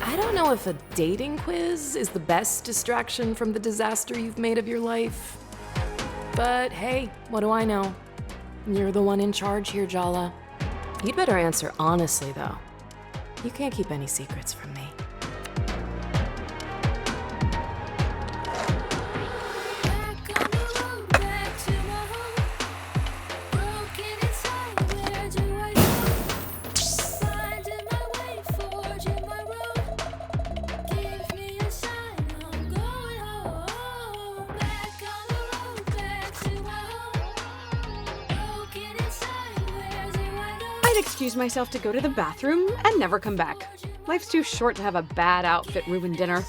I don't know if a dating quiz is the best distraction from the disaster you've made of your life. But hey, what do I know? You're the one in charge here, Jala. You'd better answer honestly, though. You can't keep any secrets from me. Excuse myself to go to the bathroom and never come back. Life's too short to have a bad outfit ruin dinner.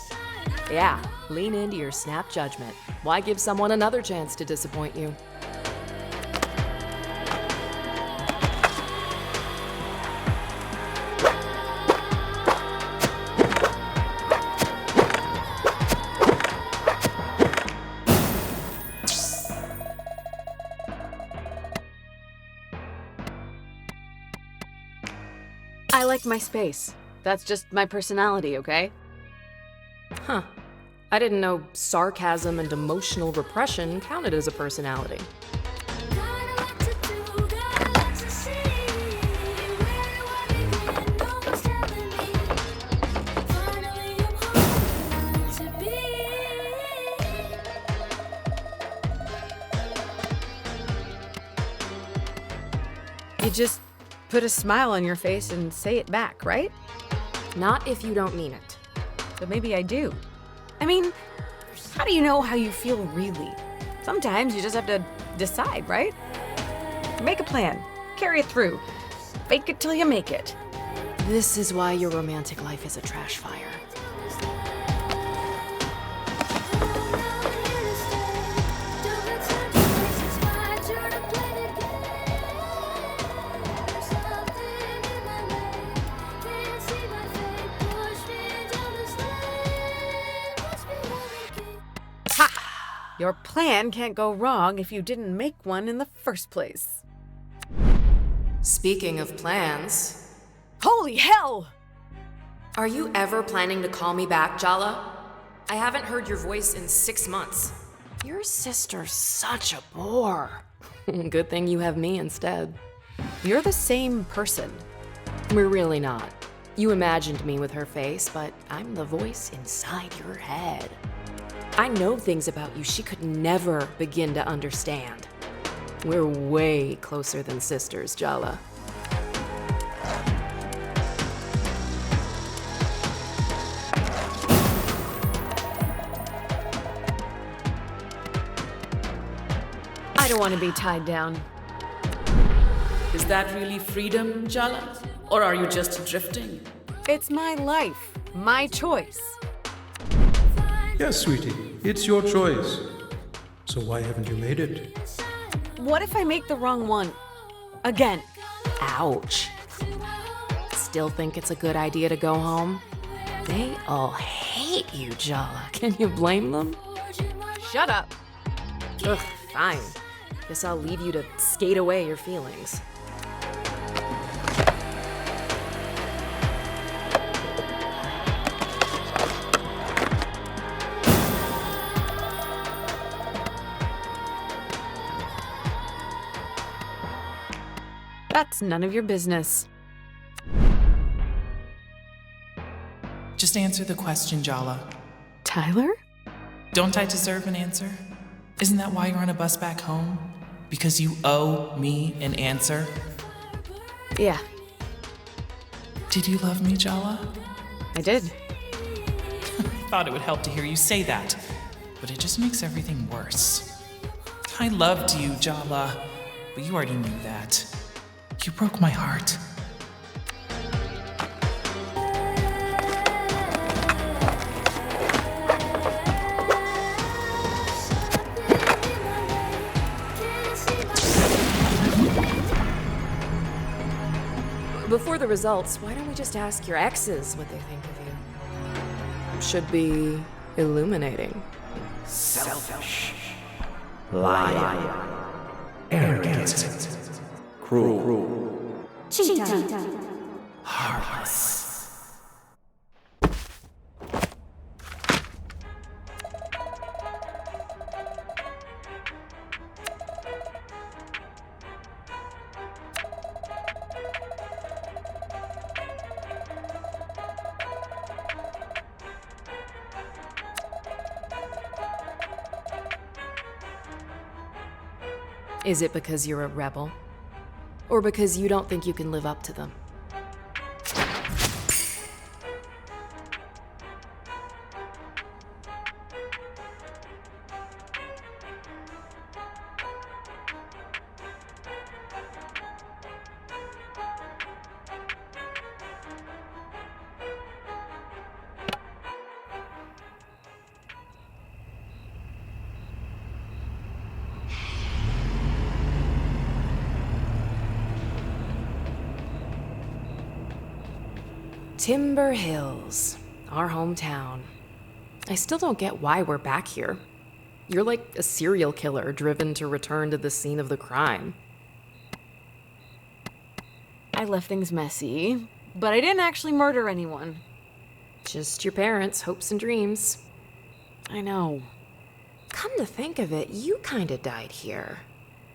Yeah, lean into your snap judgment. Why give someone another chance to disappoint you? I like my space. That's just my personality, okay? Huh. I didn't know sarcasm and emotional repression counted as a personality. You just put a smile on your face and say it back, right? Not if you don't mean it. But maybe I do. I mean, how do you know how you feel really? Sometimes you just have to decide, right? Make a plan. Carry it through. Fake it till you make it. This is why your romantic life is a trash fire. Your plan can't go wrong if you didn't make one in the first place. Speaking of plans... Holy hell! Are you ever planning to call me back, Jala? I haven't heard your voice in 6 months. Your sister's such a bore. Good thing you have me instead. You're the same person. We're really not. You imagined me with her face, but I'm the voice inside your head. I know things about you she could never begin to understand. We're way closer than sisters, Jala. I don't want to be tied down. Is that really freedom, Jala? Or are you just drifting? It's my life, my choice. Yes, sweetie, it's your choice. So why haven't you made it? What if I make the wrong one? Again. Ouch. Still think it's a good idea to go home? They all hate you, Jala. Can you blame them? Shut up. Ugh, fine. Guess I'll leave you to skate away your feelings. That's none of your business. Just answer the question, Jala. Tyler? Don't I deserve an answer? Isn't that why you're on a bus back home? Because you owe me an answer? Yeah, Did you love me, Jala? I did. I thought it would help to hear you say that, but it just makes everything worse. I loved you, Jala, but you already knew that. You broke my heart. Before the results, why don't we just ask your exes what they think of you? Should be illuminating. Selfish. Liar. Arrogant. Cruel. Cheetah. Heartless. Is it because you're a rebel? Or because you don't think you can live up to them? Timber Hills, our hometown. I still don't get why we're back here. You're like a serial killer driven to return to the scene of the crime. I left things messy, but I didn't actually murder anyone. Just your parents' hopes and dreams. I know. Come to think of it, you kinda died here.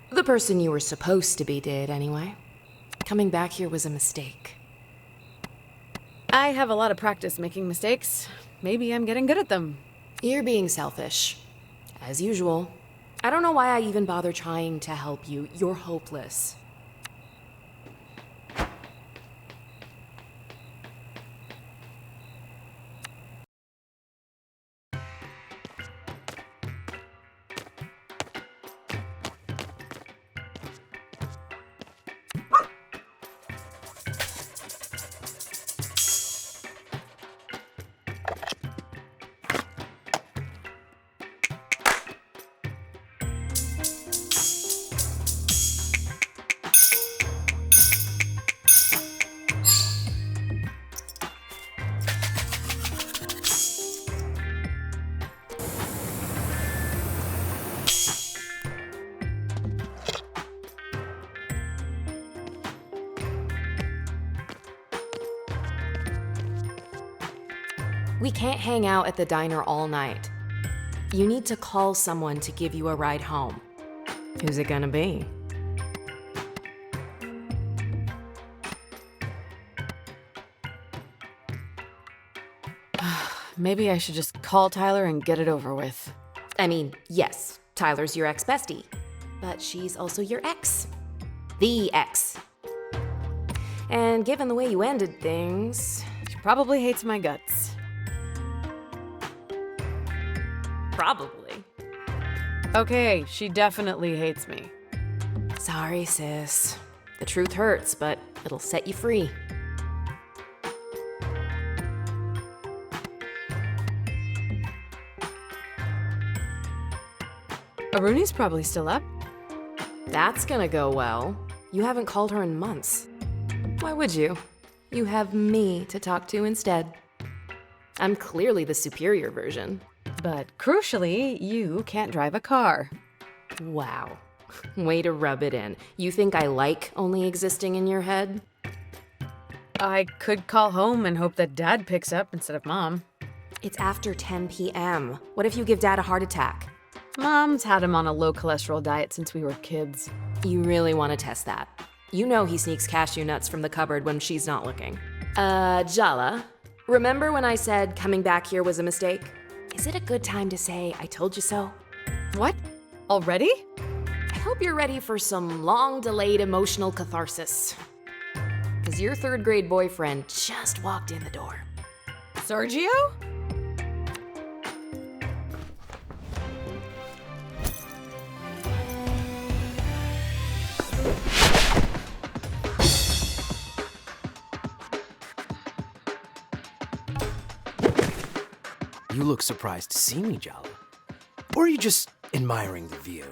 The person you were supposed to be did, anyway. Coming back here was a mistake. I have a lot of practice making mistakes. Maybe I'm getting good at them. You're being selfish. As usual. I don't know why I even bother trying to help you. You're hopeless. We can't hang out at the diner all night. You need to call someone to give you a ride home. Who's it gonna be? Maybe I should just call Tyler and get it over with. I mean, yes, Tyler's your ex-bestie, but she's also your ex. The ex. And given the way you ended things... She probably hates my guts. Probably. Okay, she definitely hates me. Sorry, sis. The truth hurts, but it'll set you free. Aruni's probably still up. That's gonna go well. You haven't called her in months. Why would you? You have me to talk to instead. I'm clearly the superior version. But crucially, you can't drive a car. Wow. Way to rub it in. You think I like only existing in your head? I could call home and hope that Dad picks up instead of Mom. It's after 10 p.m. What if you give Dad a heart attack? Mom's had him on a low-cholesterol diet since we were kids. You really want to test that. You know he sneaks cashew nuts from the cupboard when she's not looking. Jala, remember when I said coming back here was a mistake? Is it a good time to say I told you so? What? Already? I hope you're ready for some long-delayed emotional catharsis. Because your third-grade boyfriend just walked in the door. Sergio? You look surprised to see me, Jala. Or are you just admiring the view?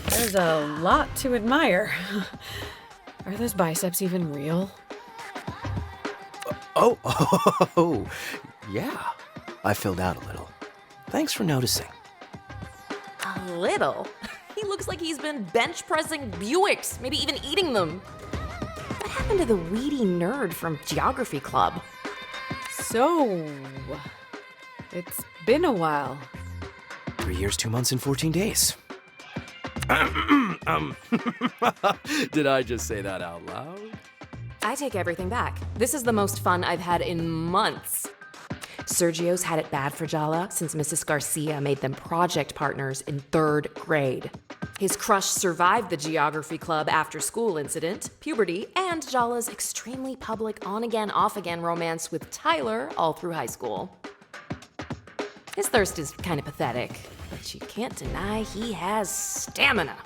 There's a lot to admire. Are those biceps even real? Oh, yeah. I filled out a little. Thanks for noticing. A little? He looks like he's been bench pressing Buicks, maybe even eating them. What happened to the weedy nerd from Geography Club? So, it's been a while. 3 years, 2 months, and 14 days. Did I just say that out loud? I take everything back. This is the most fun I've had in months. Sergio's had it bad for Jala since Mrs. Garcia made them project partners in 3rd grade. His crush survived the Geography Club after-school incident, puberty, and Jala's extremely public on-again, off-again romance with Tyler all through high school. His thirst is kind of pathetic, but you can't deny he has stamina.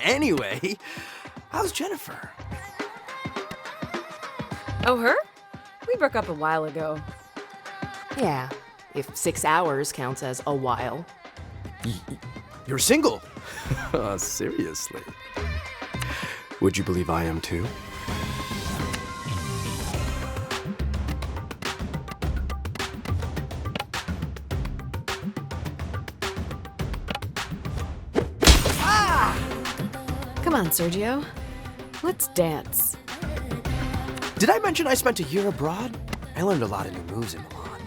Anyway, how's Jennifer? Oh, her? We broke up a while ago. Yeah, if 6 hours counts as a while. You're single? Seriously? Would you believe I am too? Come on, Sergio. Let's dance. Did I mention I spent a year abroad? I learned a lot of new moves in Milan.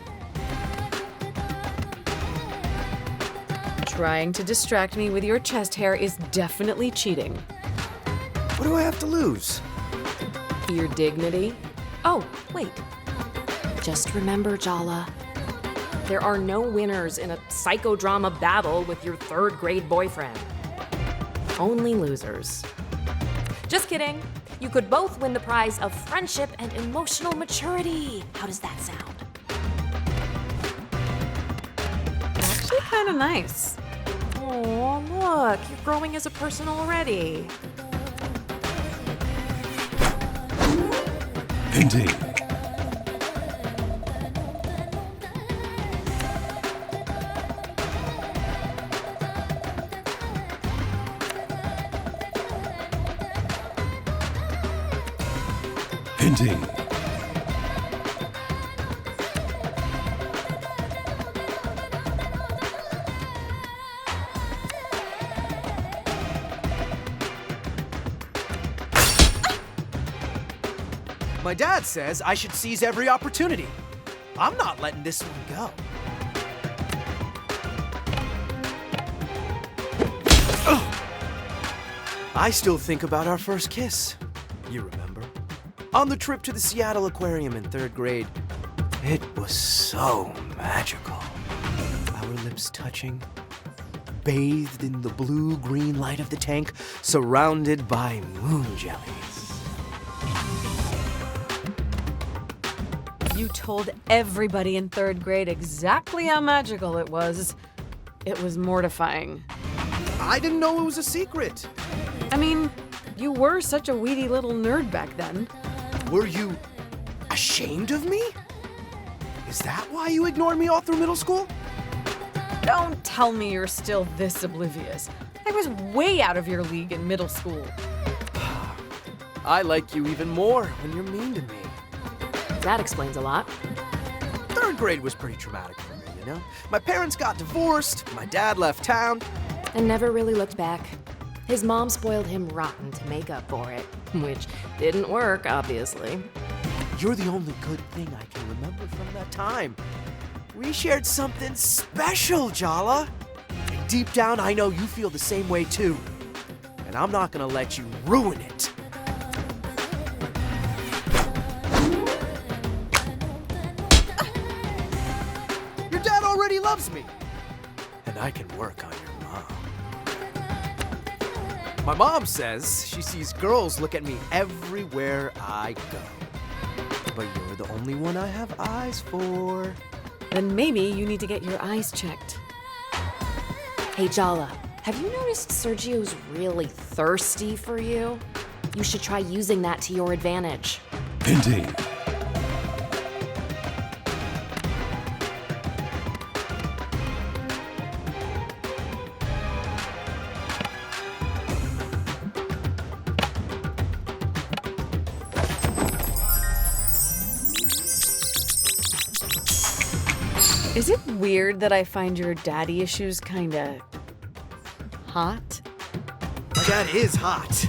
Trying to distract me with your chest hair is definitely cheating. What do I have to lose? Your dignity? Oh, wait. Just remember, Jala, there are no winners in a psychodrama battle with your 3rd grade boyfriend. Only losers. Just kidding. You could both win the prize of friendship and emotional maturity. How does that sound? Actually, kind of nice. Oh, look, you're growing as a person already. Indeed. Indeed. My dad says I should seize every opportunity. I'm not letting this one go. Ugh. I still think about our first kiss. You remember? On the trip to the Seattle Aquarium in 3rd grade. It was so magical. Our lips touching, bathed in the blue-green light of the tank, surrounded by moon jellies. You told everybody in 3rd grade exactly how magical it was. It was mortifying. I didn't know it was a secret. I mean, you were such a weedy little nerd back then. Were you ashamed of me? Is that why you ignored me all through middle school? Don't tell me you're still this oblivious. I was way out of your league in middle school. I like you even more when you're mean to me. That explains a lot. 3rd grade was pretty traumatic for me, you know? My parents got divorced, my dad left town. And never really looked back. His mom spoiled him rotten to make up for it, which didn't work, obviously. You're the only good thing I can remember from that time. We shared something special, Jala. And deep down, I know you feel the same way too. And I'm not gonna let you ruin it. Your dad already loves me. And I can work on your mom. My mom says she sees girls look at me everywhere I go. But you're the only one I have eyes for. Then maybe you need to get your eyes checked. Hey, Jala, have you noticed Sergio's really thirsty for you? You should try using that to your advantage. Indeed. Is it weird that I find your daddy issues kinda hot? My dad is hot.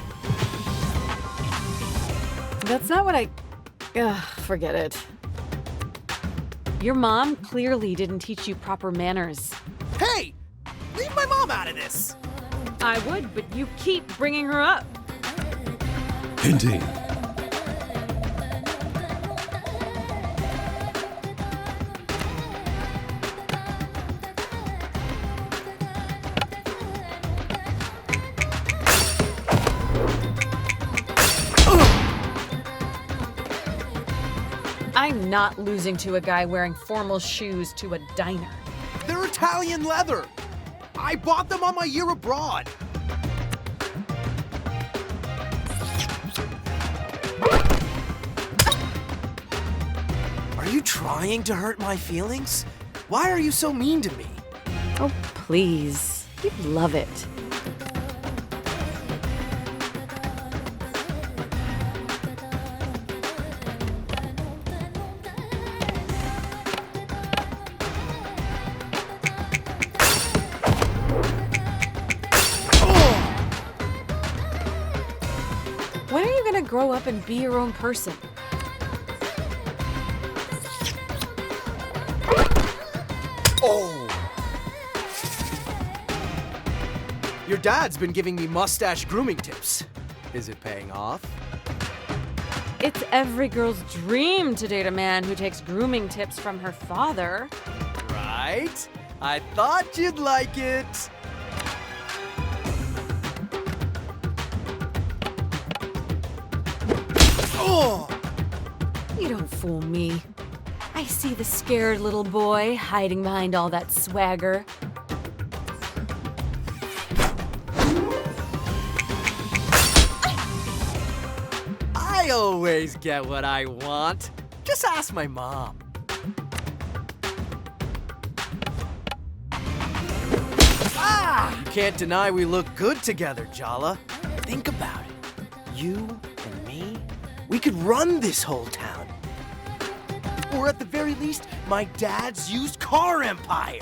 That's not what I... Ugh, forget it. Your mom clearly didn't teach you proper manners. Hey! Leave my mom out of this! I would, but you keep bringing her up. Indeed. I'm not losing to a guy wearing formal shoes to a diner. They're Italian leather! I bought them on my year abroad! Are you trying to hurt my feelings? Why are you so mean to me? Oh, please. You'd love it. When are you gonna grow up and be your own person? Oh! Your dad's been giving me mustache grooming tips. Is it paying off? It's every girl's dream to date a man who takes grooming tips from her father. Right? I thought you'd like it. Oh! You don't fool me. I see the scared little boy hiding behind all that swagger. I always get what I want. Just ask my mom. Ah! You can't deny we look good together, Jala. Think about it. You and me, we could run this whole town. Or at the very least, my dad's used car empire.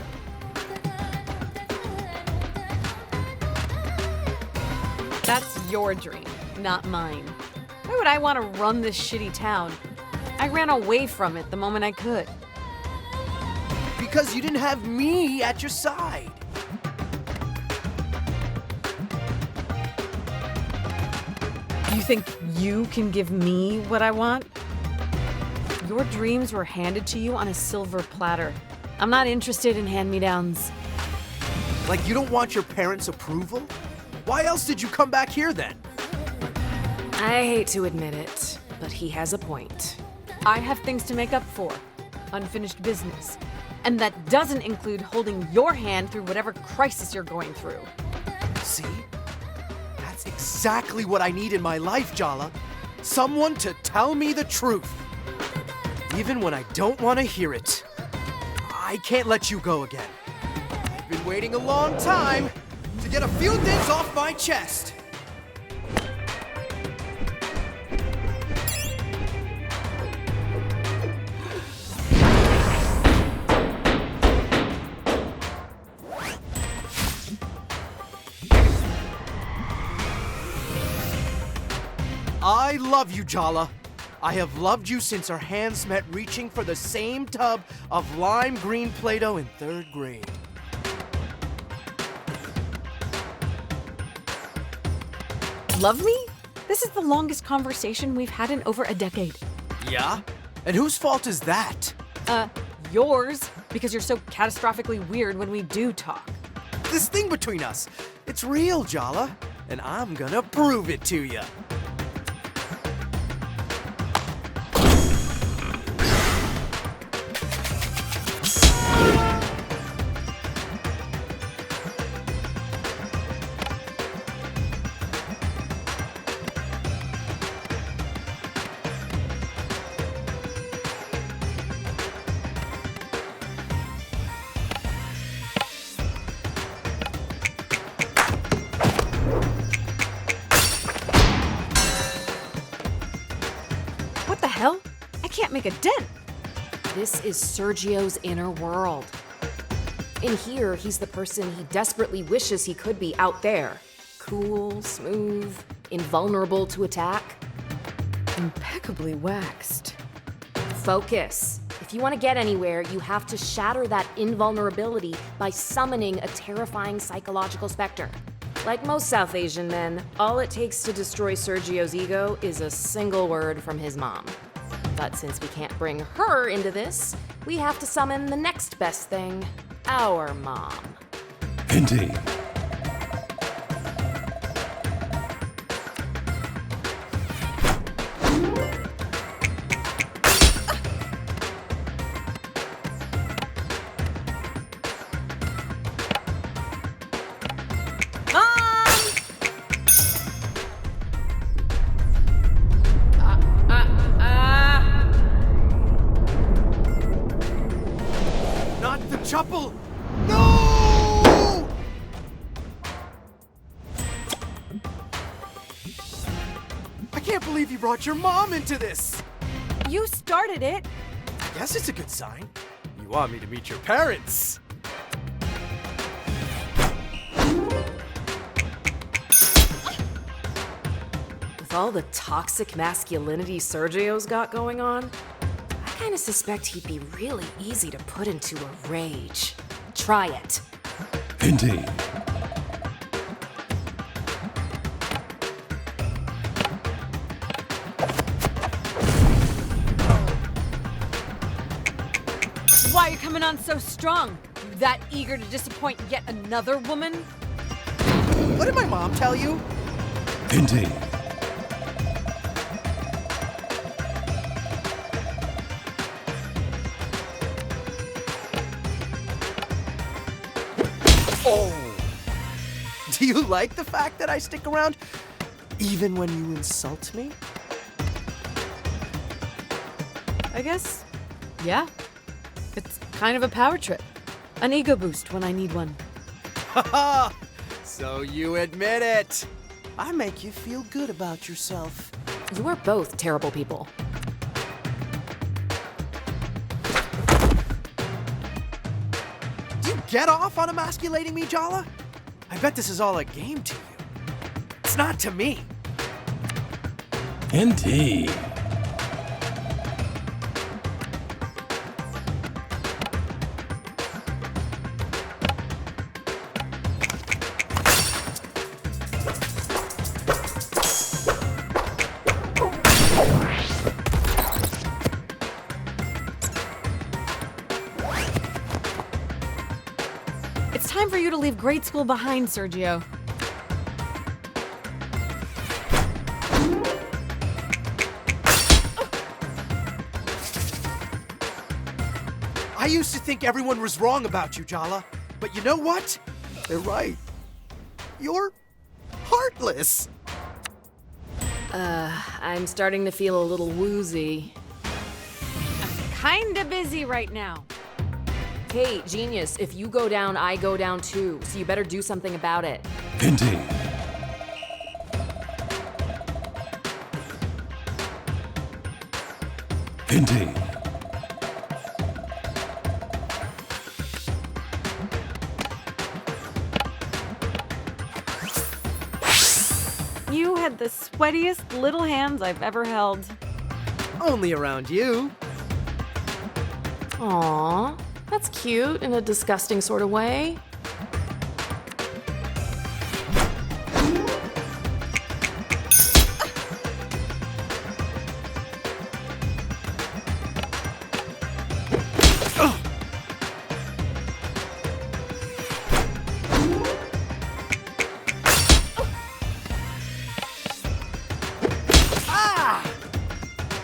That's your dream, not mine. Why would I want to run this shitty town? I ran away from it the moment I could. Because you didn't have me at your side. You think you can give me what I want? Your dreams were handed to you on a silver platter. I'm not interested in hand-me-downs. Like you don't want your parents' approval? Why else did you come back here then? I hate to admit it, but he has a point. I have things to make up for. Unfinished business. And that doesn't include holding your hand through whatever crisis you're going through. See? That's exactly what I need in my life, Jala. Someone to tell me the truth. Even when I don't want to hear it. I can't let you go again. I've been waiting a long time to get a few things off my chest. I love you, Jala. I have loved you since our hands met reaching for the same tub of lime green Play-Doh in 3rd grade. Love me? This is the longest conversation we've had in over a decade. Yeah? And whose fault is that? Yours, because you're so catastrophically weird when we do talk. This thing between us, it's real, Jala. And I'm gonna prove it to you. What the hell? I can't make a dent. This is Sergio's inner world. In here, he's the person he desperately wishes he could be out there. Cool, smooth, invulnerable to attack. Impeccably waxed. Focus. If you want to get anywhere, you have to shatter that invulnerability by summoning a terrifying psychological specter. Like most South Asian men, all it takes to destroy Sergio's ego is a single word from his mom. But since we can't bring her into this, we have to summon the next best thing, our mom. Indeed. Not the chapel! No! I can't believe you brought your mom into this! You started it. I guess it's a good sign. You want me to meet your parents. With all the toxic masculinity Sergio's got going on, I kind of suspect he'd be really easy to put into a rage. Try it. Indeed. Why are you coming on so strong? You that eager to disappoint yet another woman? What did my mom tell you? Indeed. Oh! Do you like the fact that I stick around even when you insult me? I guess, yeah. It's kind of a power trip. An ego boost when I need one. Haha! So you admit it! I make you feel good about yourself. You are both terrible people. Do you get off on emasculating me, Jala? I bet this is all a game to you. It's not to me. Indeed. It's time for you to leave grade school behind, Sergio. I used to think everyone was wrong about you, Jala. But you know what? They're right. You're heartless. I'm starting to feel a little woozy. Kinda busy right now. Hey, genius, if you go down, I go down too, so you better do something about it. Indeed. Indeed. You had the sweatiest little hands I've ever held. Only around you. Aww, that's cute in a disgusting sort of way.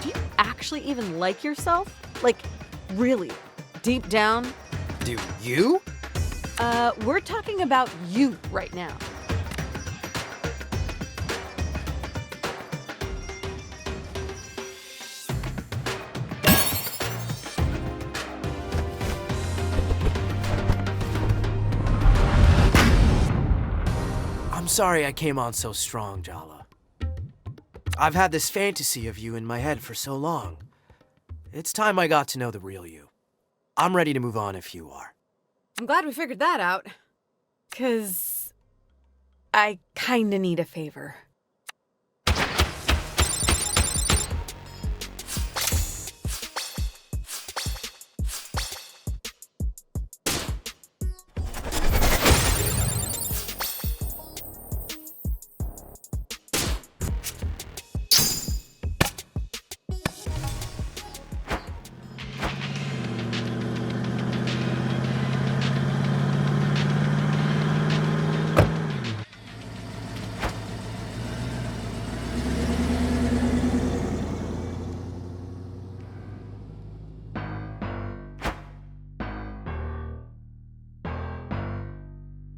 Do you actually even like yourself? Like, really? Deep down? Do you? We're talking about you right now. I'm sorry I came on so strong, Jala. I've had this fantasy of you in my head for so long. It's time I got to know the real you. I'm ready to move on if you are. I'm glad we figured that out. 'Cause I kinda need a favor.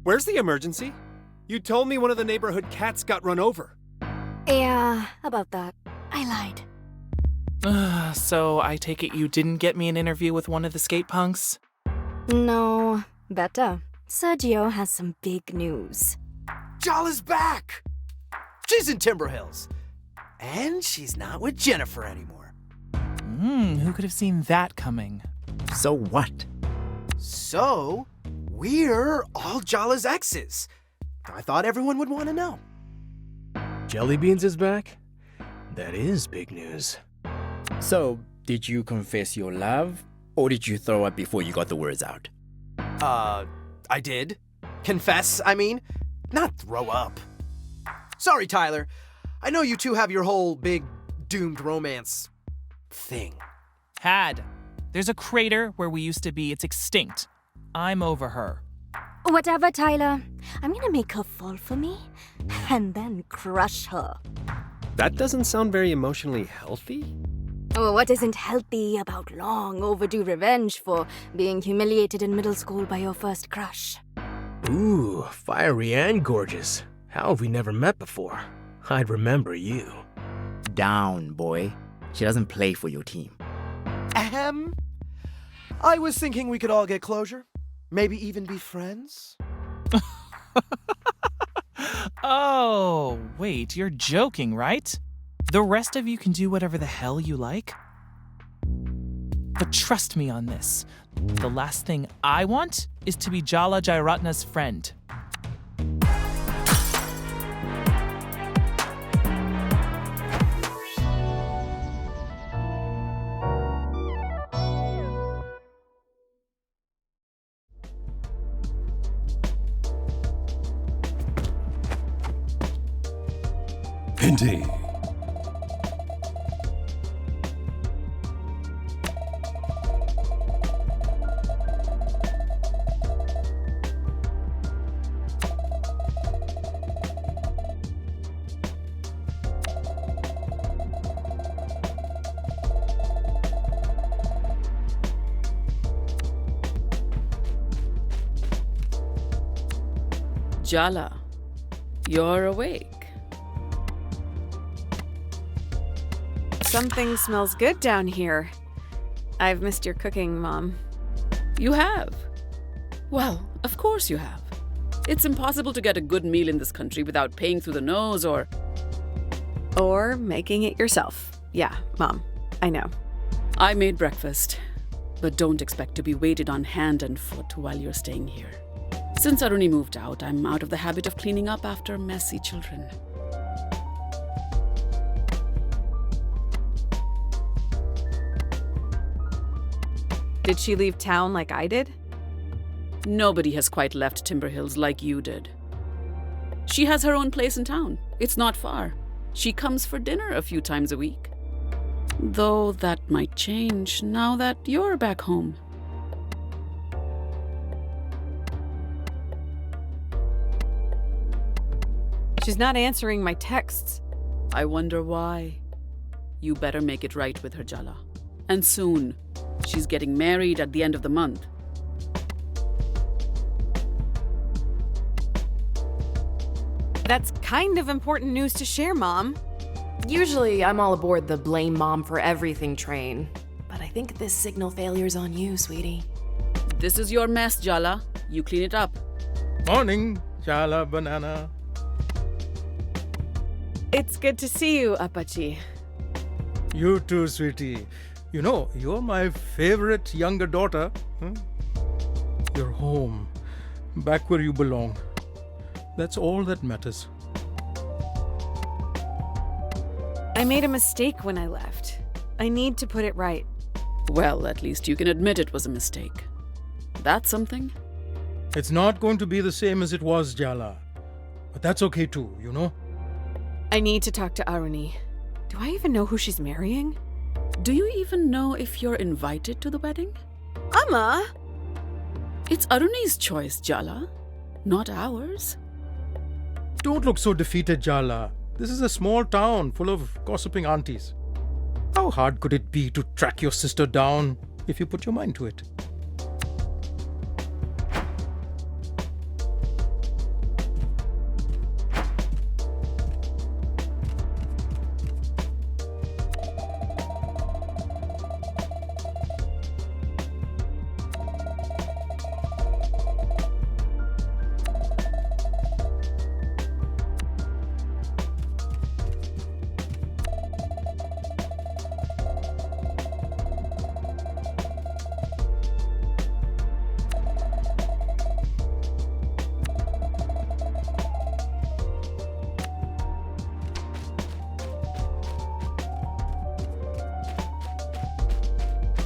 Where's the emergency? You told me one of the neighborhood cats got run over. Yeah, about that. I lied. So I take it you didn't get me an interview with one of the skate punks? No, better. Sergio has some big news. Jala's back! She's in Timber Hills. And she's not with Jennifer anymore. Who could have seen that coming? So what? So, we're all Jala's exes. I thought everyone would want to know. Jellybeans is back? That is big news. So, did you confess your love, or did you throw up before you got the words out? I did. Confess, I mean. Not throw up. Sorry, Tyler. I know you two have your whole big doomed romance thing. There's a crater where we used to be. It's extinct. I'm over her. Whatever, Tyler. I'm gonna make her fall for me, and then crush her. That doesn't sound very emotionally healthy. Oh, what isn't healthy about long overdue revenge for being humiliated in middle school by your first crush? Ooh, fiery and gorgeous. How have we never met before? I'd remember you. Down, boy. She doesn't play for your team. Ahem. I was thinking we could all get closure. Maybe even be friends. Oh, wait, you're joking, right? The rest of you can do whatever the hell you like? But trust me on this. The last thing I want is to be Jala Jairatna's friend. Indeed. Jala, you're awake. Something smells good down here. I've missed your cooking, Mom. You have? Well, of course you have. It's impossible to get a good meal in this country without paying through the nose or making it yourself. Yeah, Mom, I know. I made breakfast, but don't expect to be waited on hand and foot while you're staying here. Since Aruni moved out, I'm out of the habit of cleaning up after messy children. Did she leave town like I did? Nobody has quite left Timber Hills like you did. She has her own place in town. It's not far. She comes for dinner a few times a week. Though that might change now that you're back home. She's not answering my texts. I wonder why. You better make it right with her, Jala. And soon. She's getting married at the end of the month. That's kind of important news to share, Mom. Usually, I'm all aboard the blame mom for everything train. But I think this signal failure's on you, sweetie. This is your mess, Jala. You clean it up. Morning, Jala Banana. It's good to see you, Apache. You too, sweetie. You know, you're my favorite younger daughter. Huh? You're home, back where you belong. That's all that matters. I made a mistake when I left. I need to put it right. Well, at least you can admit it was a mistake. That's something. It's not going to be the same as it was, Jala. But that's okay too, you know? I need to talk to Aruni. Do I even know who she's marrying? Do you even know if you're invited to the wedding? Amma! It's Aruni's choice, Jala, not ours. Don't look so defeated, Jala. This is a small town full of gossiping aunties. How hard could it be to track your sister down if you put your mind to it?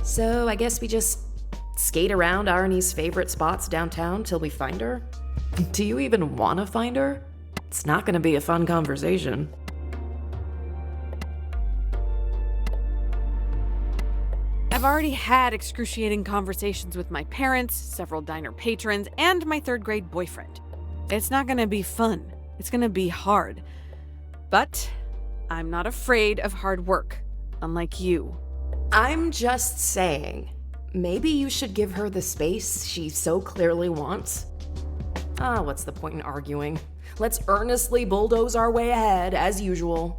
So I guess we just skate around Arnie's favorite spots downtown till we find her? Do you even want to find her? It's not going to be a fun conversation. I've already had excruciating conversations with my parents, several diner patrons, and my third grade boyfriend. It's not gonna be fun. It's gonna be hard. But I'm not afraid of hard work, unlike you. I'm just saying, maybe you should give her the space she so clearly wants. What's the point in arguing? Let's earnestly bulldoze our way ahead, as usual.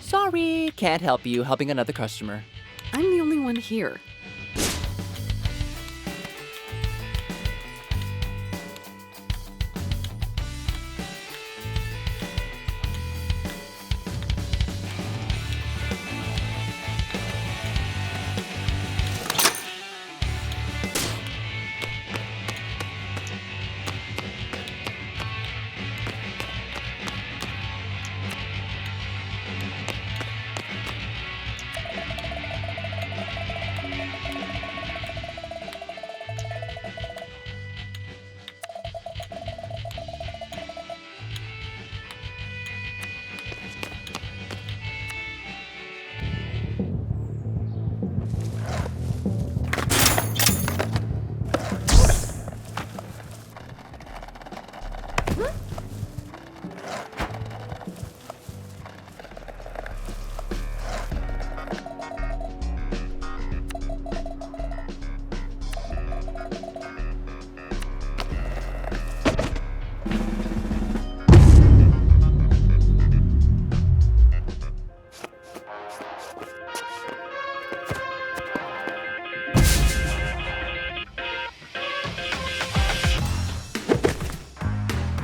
Sorry, can't help you helping another customer. I'm the only one here.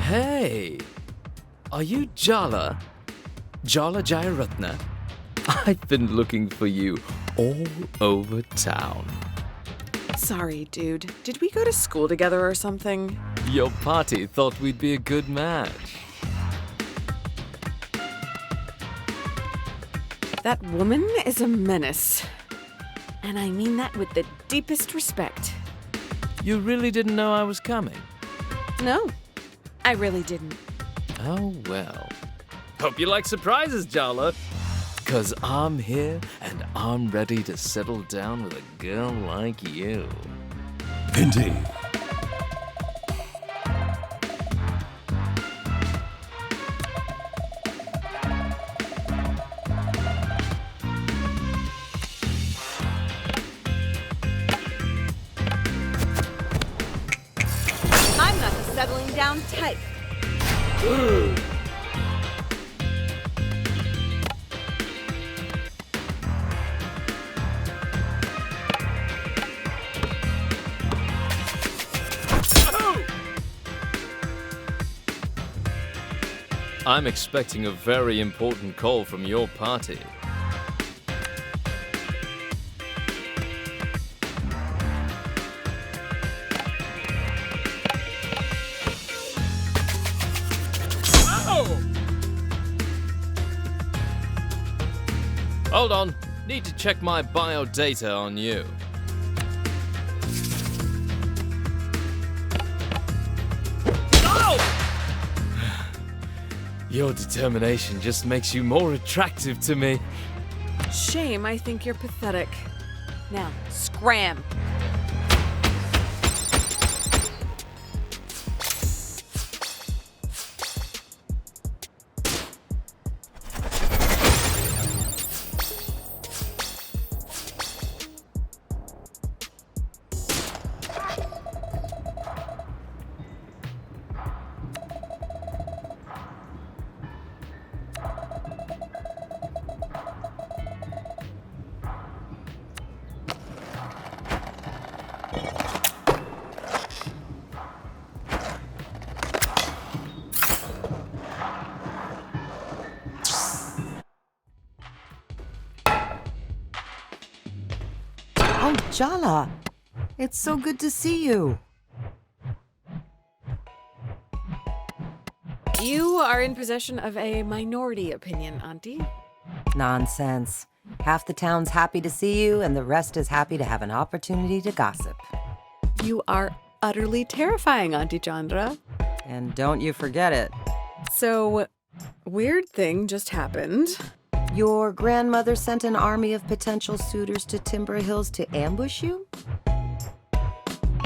Hey, are you Jala? Jala Jayaratna? I've been looking for you all over town. Sorry, dude. Did we go to school together or something? Your party thought we'd be a good match. That woman is a menace. And I mean that with the deepest respect. You really didn't know I was coming? No, I really didn't. Oh, well. Hope you like surprises, Jala. 'Cause I'm here and I'm ready to settle down with a girl like you. Indeed. I'm not the settling down type. I'm expecting a very important call from your party. Hold on. Need to check my bio data on you. Your determination just makes you more attractive to me. Shame, I think you're pathetic. Now, scram. Oh, Jala, it's so good to see you. You are in possession of a minority opinion, Auntie. Nonsense. Half the town's happy to see you, and the rest is happy to have an opportunity to gossip. You are utterly terrifying, Auntie Chandra. And don't you forget it. So, weird thing just happened. Your grandmother sent an army of potential suitors to Timber Hills to ambush you?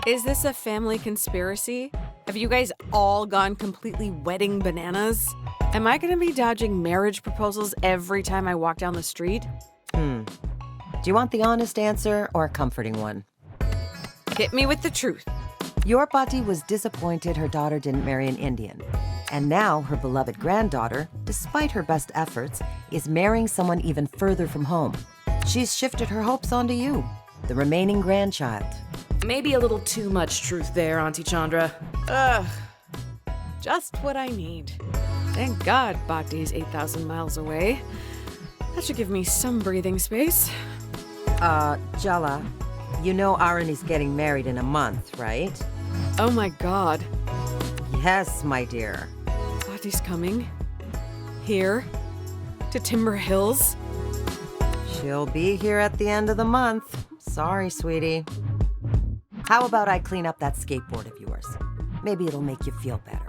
Is this a family conspiracy? Have you guys all gone completely wedding bananas? Am I gonna be dodging marriage proposals every time I walk down the street? Do you want the honest answer or a comforting one? Hit me with the truth. Your Pati was disappointed her daughter didn't marry an Indian. And now her beloved granddaughter, despite her best efforts, is marrying someone even further from home. She's shifted her hopes onto you, the remaining grandchild. Maybe a little too much truth there, Auntie Chandra. Ugh. Just what I need. Thank God Bhakti's 8,000 miles away. That should give me some breathing space. Jala, you know Arani's getting married in a month, right? Oh my God. Yes, my dear. Bhakti's coming. Here. To Timber Hills. She'll be here at the end of the month. Sorry, sweetie. How about I clean up that skateboard of yours? Maybe it'll make you feel better,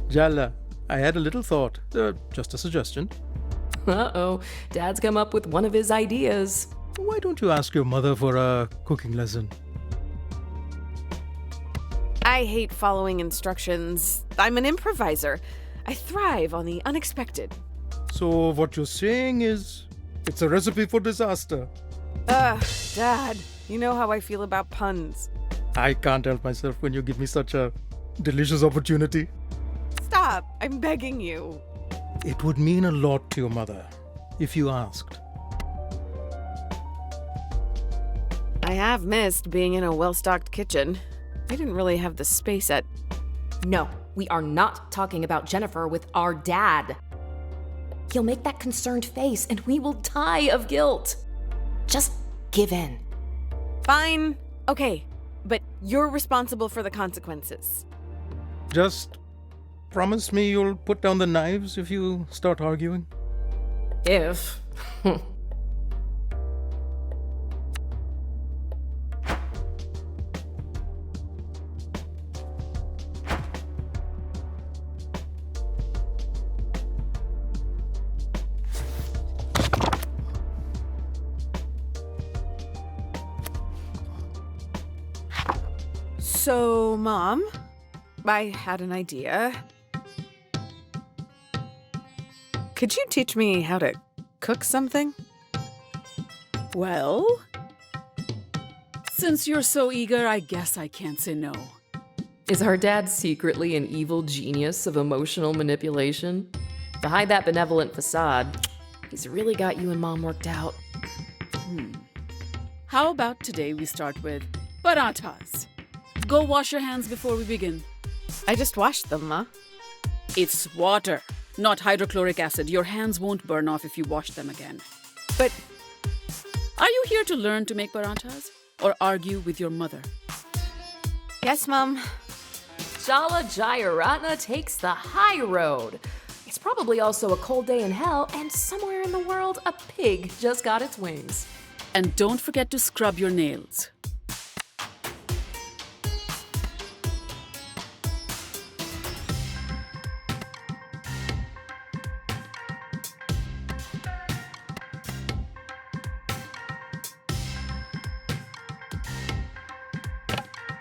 Jala, I had a little thought. Just a suggestion. Uh-oh, Dad's come up with one of his ideas. Why don't you ask your mother for a cooking lesson? I hate following instructions. I'm an improviser. I thrive on the unexpected. So what you're saying is, it's a recipe for disaster. Dad, you know how I feel about puns. I can't help myself when you give me such a delicious opportunity. Stop, I'm begging you. It would mean a lot to your mother if you asked. I have missed being in a well-stocked kitchen. I didn't really have the space at... No, we are not talking about Jennifer with our dad. He'll make that concerned face and we will die of guilt. Just give in. Fine. Okay, but you're responsible for the consequences. Just promise me you'll put down the knives if you start arguing. If. So, Mom, I had an idea. Could you teach me how to cook something? Well, since you're so eager, I guess I can't say no. Is our dad secretly an evil genius of emotional manipulation? Behind that benevolent facade, he's really got you and Mom worked out. How about today we start with parathas? Go wash your hands before we begin. I just washed them, Ma. It's water, not hydrochloric acid. Your hands won't burn off if you wash them again. But are you here to learn to make parathas or argue with your mother? Yes, Mom. Jala Jayaratna takes the high road. It's probably also a cold day in hell, and somewhere in the world, a pig just got its wings. And don't forget to scrub your nails.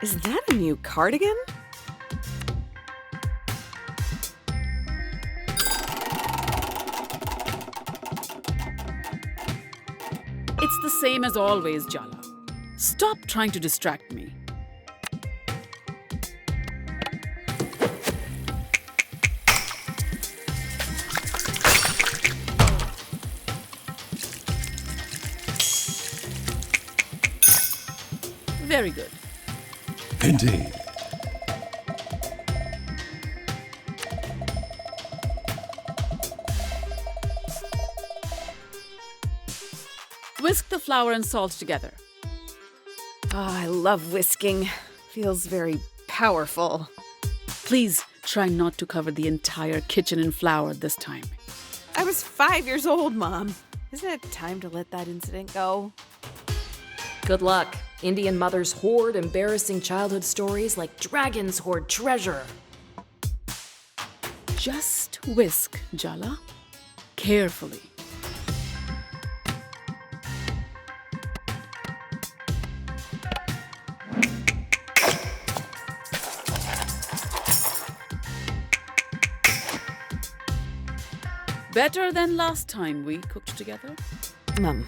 Is that a new cardigan? It's the same as always, Jala. Stop trying to distract me. Very good. Indeed. Whisk the flour and salt together. Oh, I love whisking. Feels very powerful. Please try not to cover the entire kitchen in flour this time. I was 5 years old, Mom. Isn't it time to let that incident go? Good luck. Indian mothers hoard embarrassing childhood stories like dragons hoard treasure. Just whisk, Jala. Carefully. Better than last time we cooked together? Mom,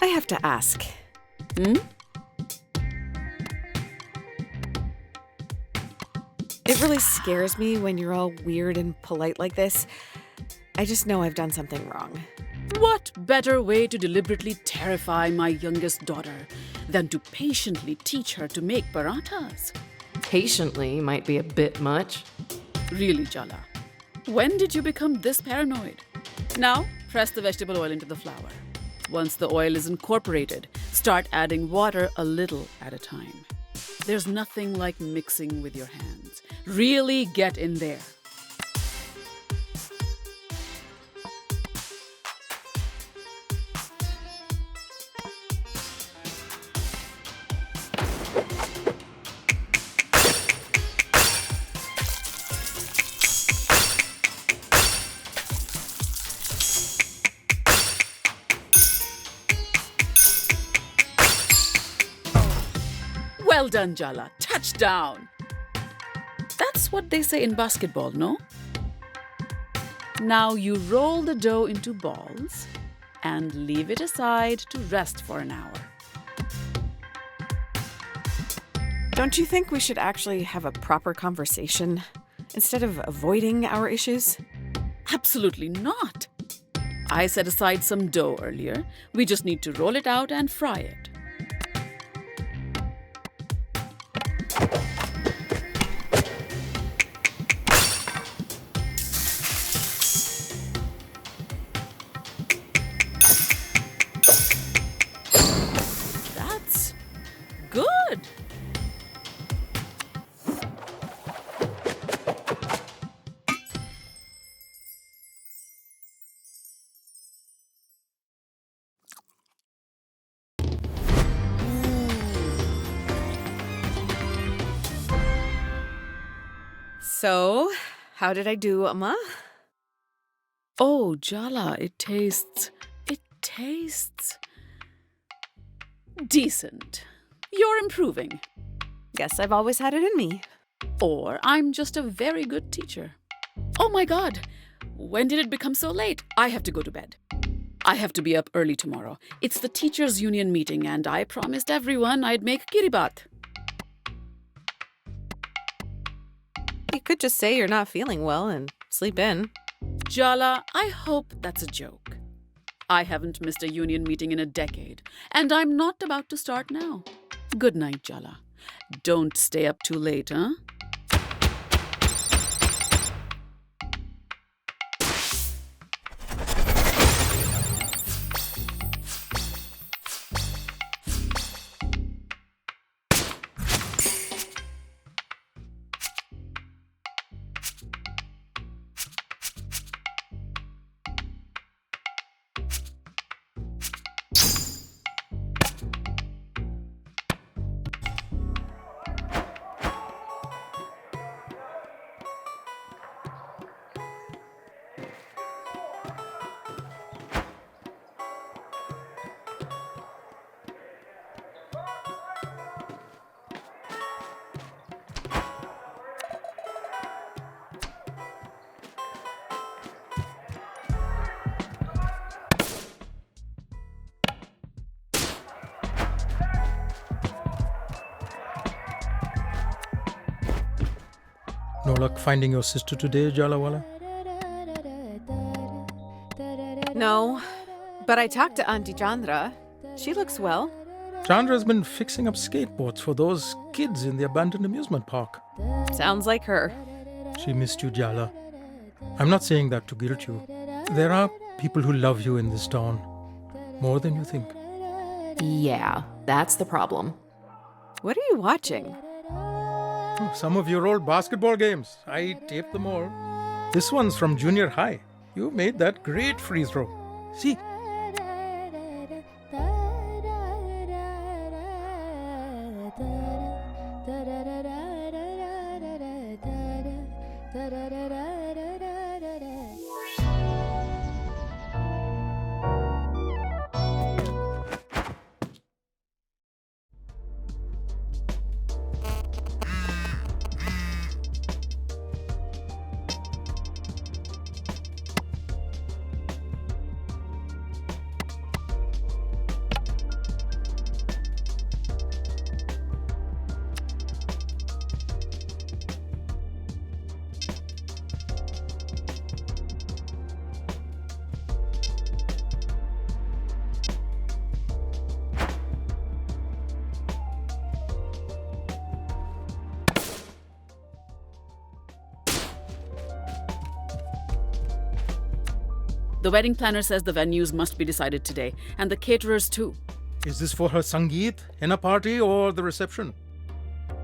I have to ask. It really scares me when you're all weird and polite like this. I just know I've done something wrong. What better way to deliberately terrify my youngest daughter than to patiently teach her to make parathas? Patiently might be a bit much. Really, Jala. When did you become this paranoid? Now, press the vegetable oil into the flour. Once the oil is incorporated, start adding water a little at a time. There's nothing like mixing with your hands. Really get in there. Well done, Jala. Touchdown. That's what they say in basketball, no? Now you roll the dough into balls and leave it aside to rest for an hour. Don't you think we should actually have a proper conversation instead of avoiding our issues? Absolutely not. I set aside some dough earlier. We just need to roll it out and fry it. That's good. So, how did I do, Amma? Oh, Jala, it tastes decent. You're improving. Guess I've always had it in me. Or I'm just a very good teacher. Oh my God! When did it become so late? I have to go to bed. I have to be up early tomorrow. It's the teachers' union meeting and I promised everyone I'd make kiribat. You could just say you're not feeling well and sleep in. Jala, I hope that's a joke. I haven't missed a union meeting in a decade, and I'm not about to start now. Good night, Jala. Don't stay up too late, huh? No luck finding your sister today, Jalawala? No, but I talked to Auntie Chandra. She looks well. Chandra's been fixing up skateboards for those kids in the abandoned amusement park. Sounds like her. She missed you, Jala. I'm not saying that to guilt you. There are people who love you in this town. More than you think. Yeah, that's the problem. What are you watching? Oh, some of your old basketball games. I taped them all. This one's from junior high. You made that great free throw. See? The wedding planner says the venues must be decided today, and the caterers too. Is this for her Sangeet, henna party, or the reception?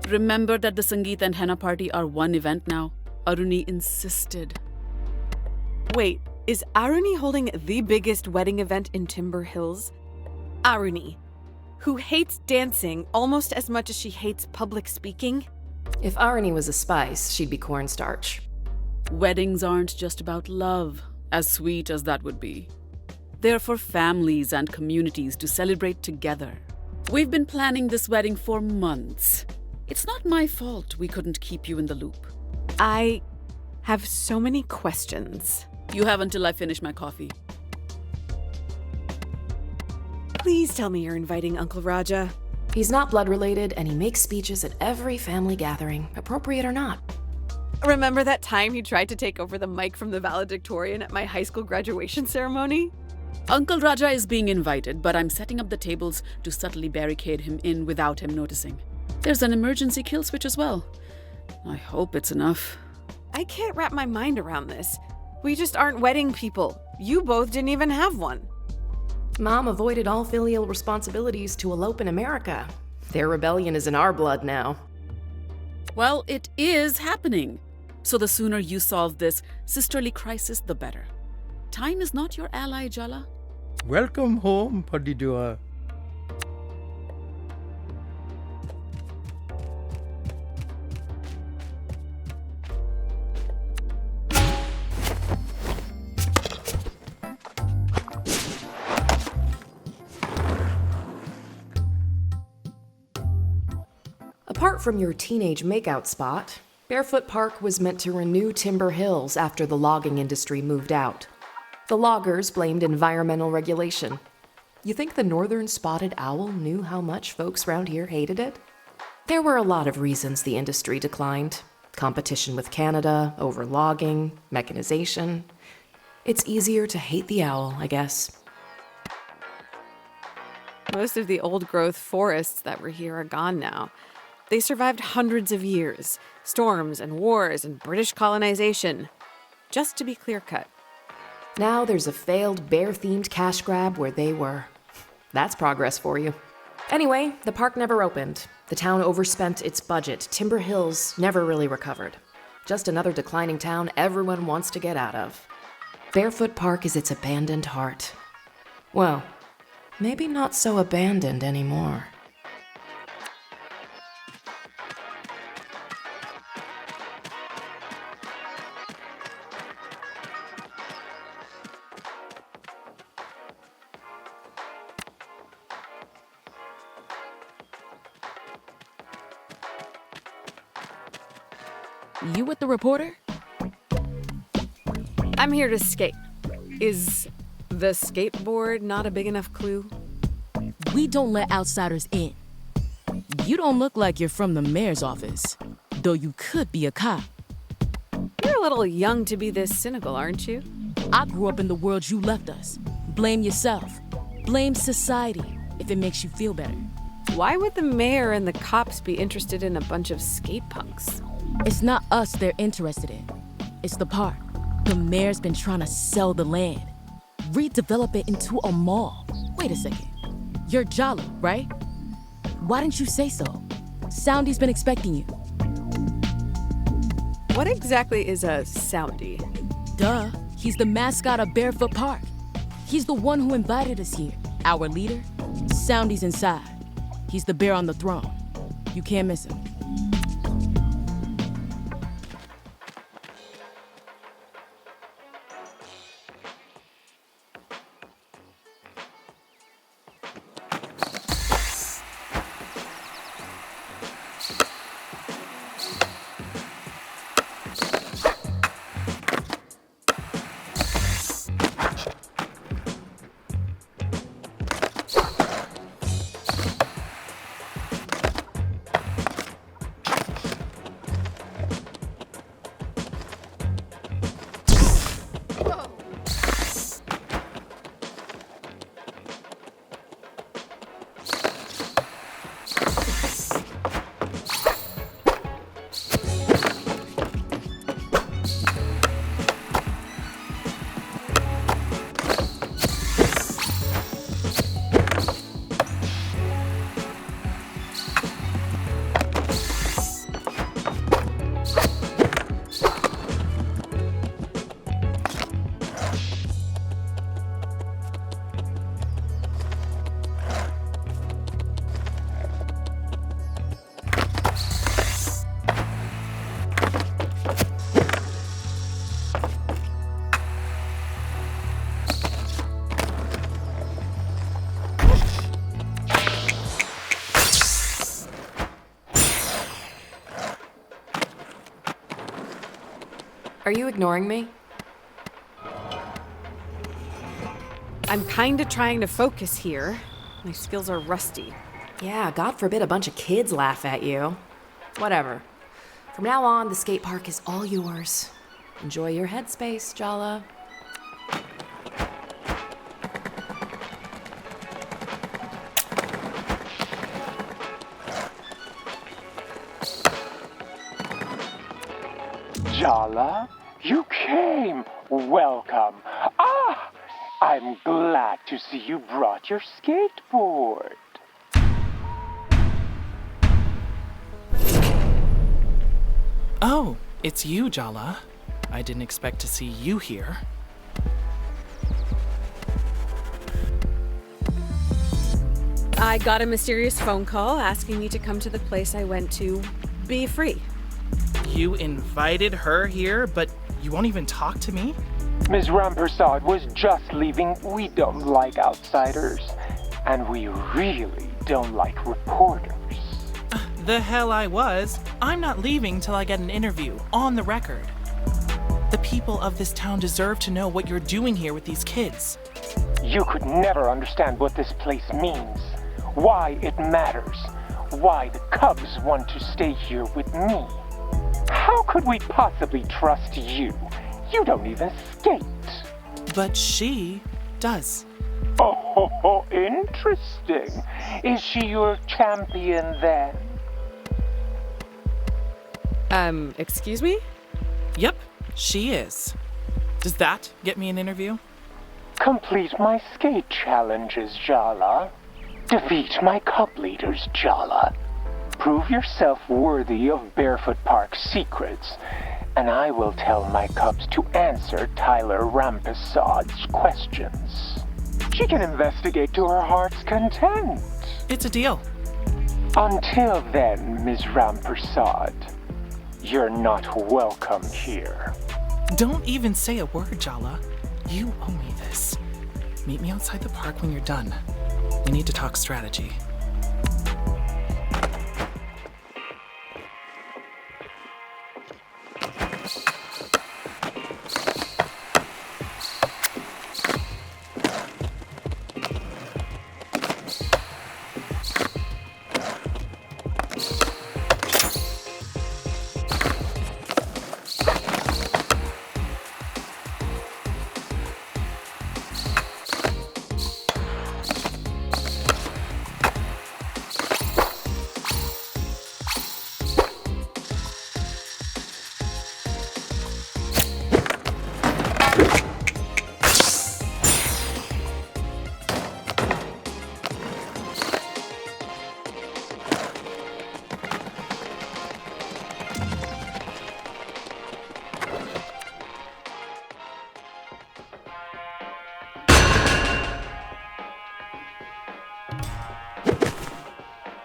Remember that the Sangeet and henna party are one event now. Aruni insisted. Wait, is Aruni holding the biggest wedding event in Timber Hills? Aruni, who hates dancing almost as much as she hates public speaking? If Arani was a spice, she'd be cornstarch. Weddings aren't just about love, as sweet as that would be. They're for families and communities to celebrate together. We've been planning this wedding for months. It's not my fault we couldn't keep you in the loop. I have so many questions. You have until I finish my coffee. Please tell me you're inviting Uncle Raja. He's not blood related, and he makes speeches at every family gathering, appropriate or not. Remember that time he tried to take over the mic from the valedictorian at my high school graduation ceremony? Uncle Raja is being invited, but I'm setting up the tables to subtly barricade him in without him noticing. There's an emergency kill switch as well. I hope it's enough. I can't wrap my mind around this. We just aren't wedding people. You both didn't even have one. Mom avoided all filial responsibilities to elope in America. Their rebellion is in our blood now. Well, it is happening. So the sooner you solve this sisterly crisis, the better. Time is not your ally, Jala. Welcome home, Padidua. Apart from your teenage makeout spot, Barefoot Park was meant to renew Timber Hills after the logging industry moved out. The loggers blamed environmental regulation. You think the northern spotted owl knew how much folks around here hated it? There were a lot of reasons the industry declined. Competition with Canada, over logging, mechanization. It's easier to hate the owl, I guess. Most of the old-growth forests that were here are gone now. They survived hundreds of years, storms and wars and British colonization. Just to be clear-cut. Now there's a failed bear-themed cash grab where they were. That's progress for you. Anyway, the park never opened. The town overspent its budget. Timber Hills never really recovered. Just another declining town everyone wants to get out of. Barefoot Park is its abandoned heart. Well, maybe not so abandoned anymore. You with the reporter? I'm here to skate. Is the skateboard not a big enough clue? We don't let outsiders in. You don't look like you're from the mayor's office, though you could be a cop. You're a little young to be this cynical, aren't you? I grew up in the world you left us. Blame yourself. Blame society if it makes you feel better. Why would the mayor and the cops be interested in a bunch of skate punks? It's not us they're interested in. It's the park. The mayor's been trying to sell the land. Redevelop it into a mall. Wait a second. You're Jala, right? Why didn't you say so? Soundy's been expecting you. What exactly is a Soundy? Duh. He's the mascot of Barefoot Park. He's the one who invited us here. Our leader? Soundy's inside. He's the bear on the throne. You can't miss him. Are you ignoring me? I'm kinda trying to focus here. My skills are rusty. Yeah, God forbid a bunch of kids laugh at you. Whatever. From now on, the skate park is all yours. Enjoy your headspace, Jala. Jala, you came. Welcome. Ah, I'm glad to see you brought your skateboard. Oh, it's you, Jala. I didn't expect to see you here. I got a mysterious phone call asking me to come to the place I went to be free. You invited her here, but you won't even talk to me? Ms. Rampersad was just leaving. We don't like outsiders, and we really don't like reporters. The hell I was. I'm not leaving till I get an interview, on the record. The people of this town deserve to know what you're doing here with these kids. You could never understand what this place means, why it matters, why the Cubs want to stay here with me. How could we possibly trust you? You don't even skate. But she does. Oh, interesting. Is she your champion then? Excuse me? Yep, she is. Does that get me an interview? Complete my skate challenges, Jala. Defeat my Cub leaders, Jala. Prove yourself worthy of Barefoot Park's secrets, and I will tell my Cubs to answer Tyler Rampesad's questions. She can investigate to her heart's content. It's a deal. Until then, Ms. Rampersad, you're not welcome here. Don't even say a word, Jala. You owe me this. Meet me outside the park when you're done. We need to talk strategy.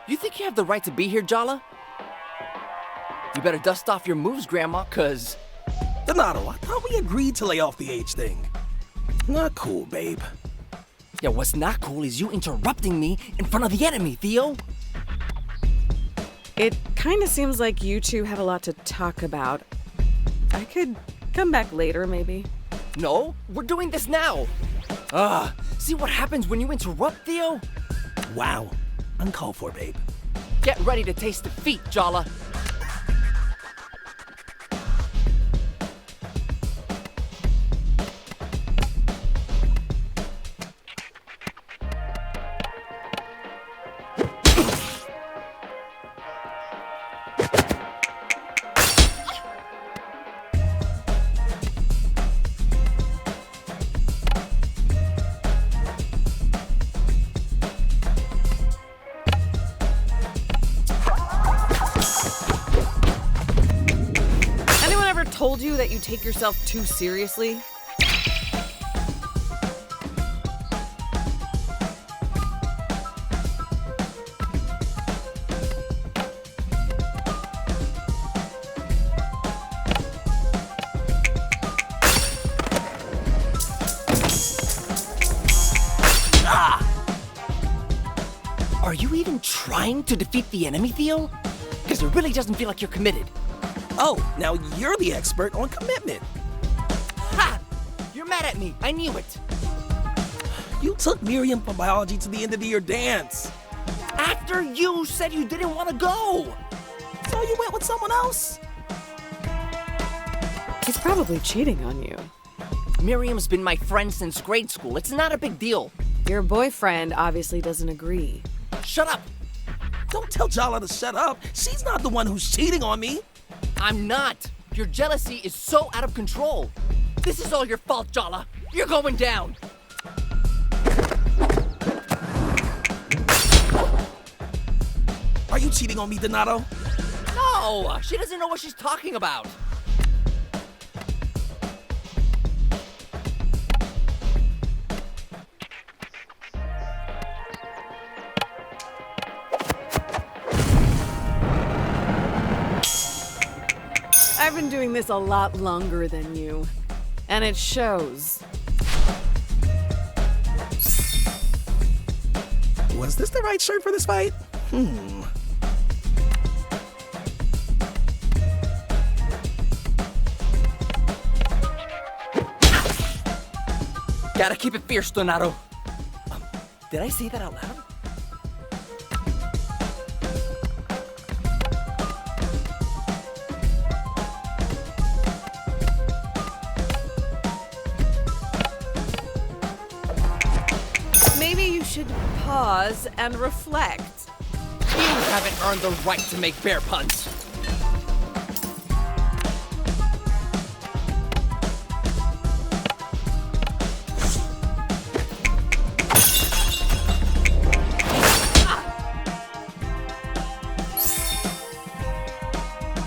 You think you have the right to be here, Jala? You better dust off your moves, Grandma, cause... Donato, I thought we agreed to lay off the age thing. Not cool, babe. Yeah, what's not cool is you interrupting me in front of the enemy, Theo. It kinda seems like you two have a lot to talk about. I could come back later, maybe. No, we're doing this now. See what happens when you interrupt, Theo? Wow. Uncalled for, babe. Get ready to taste defeat, Jala. Told you that you take yourself too seriously? Are you even trying to defeat the enemy, Theo? Because it really doesn't feel like you're committed. Oh, now you're the expert on commitment. Ha! You're mad at me. I knew it. You took Miriam from biology to the end of the year dance. After you said you didn't want to go. So you went with someone else? He's probably cheating on you. Miriam's been my friend since grade school. It's not a big deal. Your boyfriend obviously doesn't agree. Shut up. Don't tell Jala to shut up. She's not the one who's cheating on me. I'm not. Your jealousy is so out of control. This is all your fault, Jala. You're going down. Are you cheating on me, Donato? No, she doesn't know what she's talking about. I've been doing this a lot longer than you, and it shows. Was this the right shirt for this fight? Gotta keep it fierce, Donato. Did I say that out loud? Maybe you should pause and reflect. You haven't earned the right to make bear puns.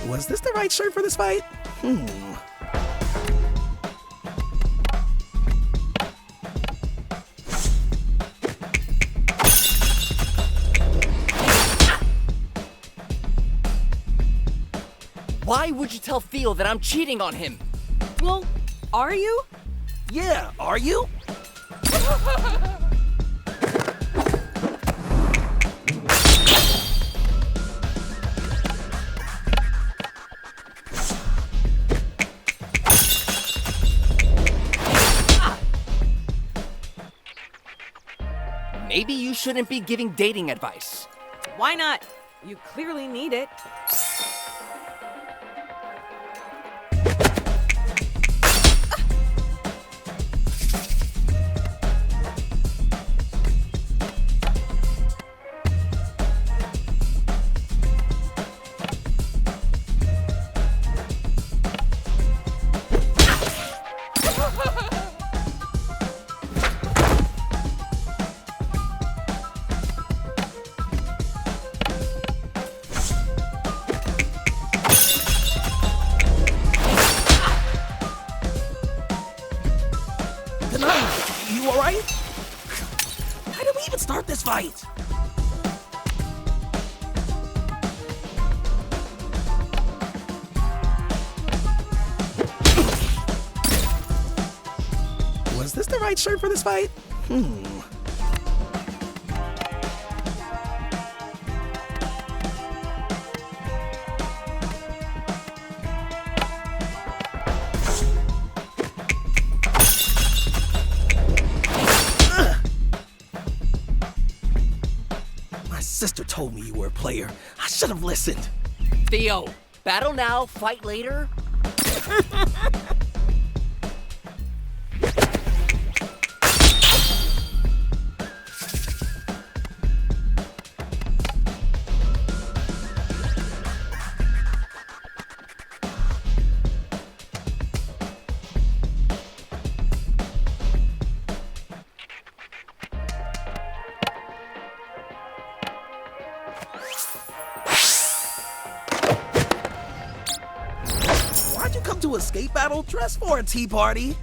Was this the right shirt for this fight? Why would you tell Theo that I'm cheating on him? Well, are you? Yeah, are you? Maybe you shouldn't be giving dating advice. Why not? You clearly need it. You alright? How did we even start this fight? Was this the right shirt for this fight? My sister told me you were a player. I should have listened. Theo, battle now, fight later? Why'd you come to a skate battle dressed for a tea party?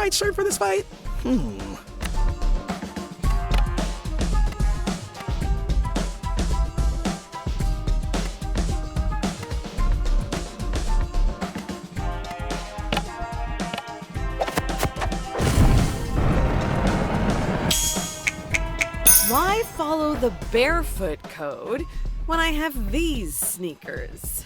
right shirt for this fight? Why follow the Barefoot code when I have these sneakers?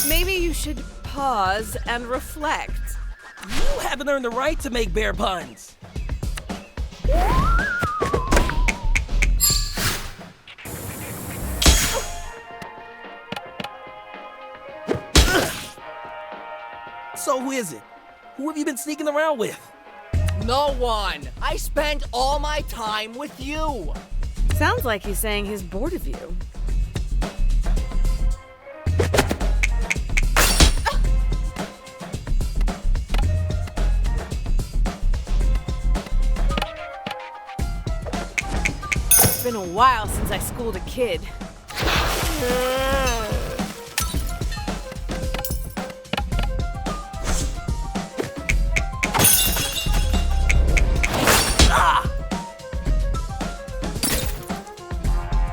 Maybe you should pause and reflect. You haven't earned the right to make bear puns. So who is it? Who have you been sneaking around with? No one! I spend all my time with you! Sounds like he's saying he's bored of you. It's been a while since I schooled a kid.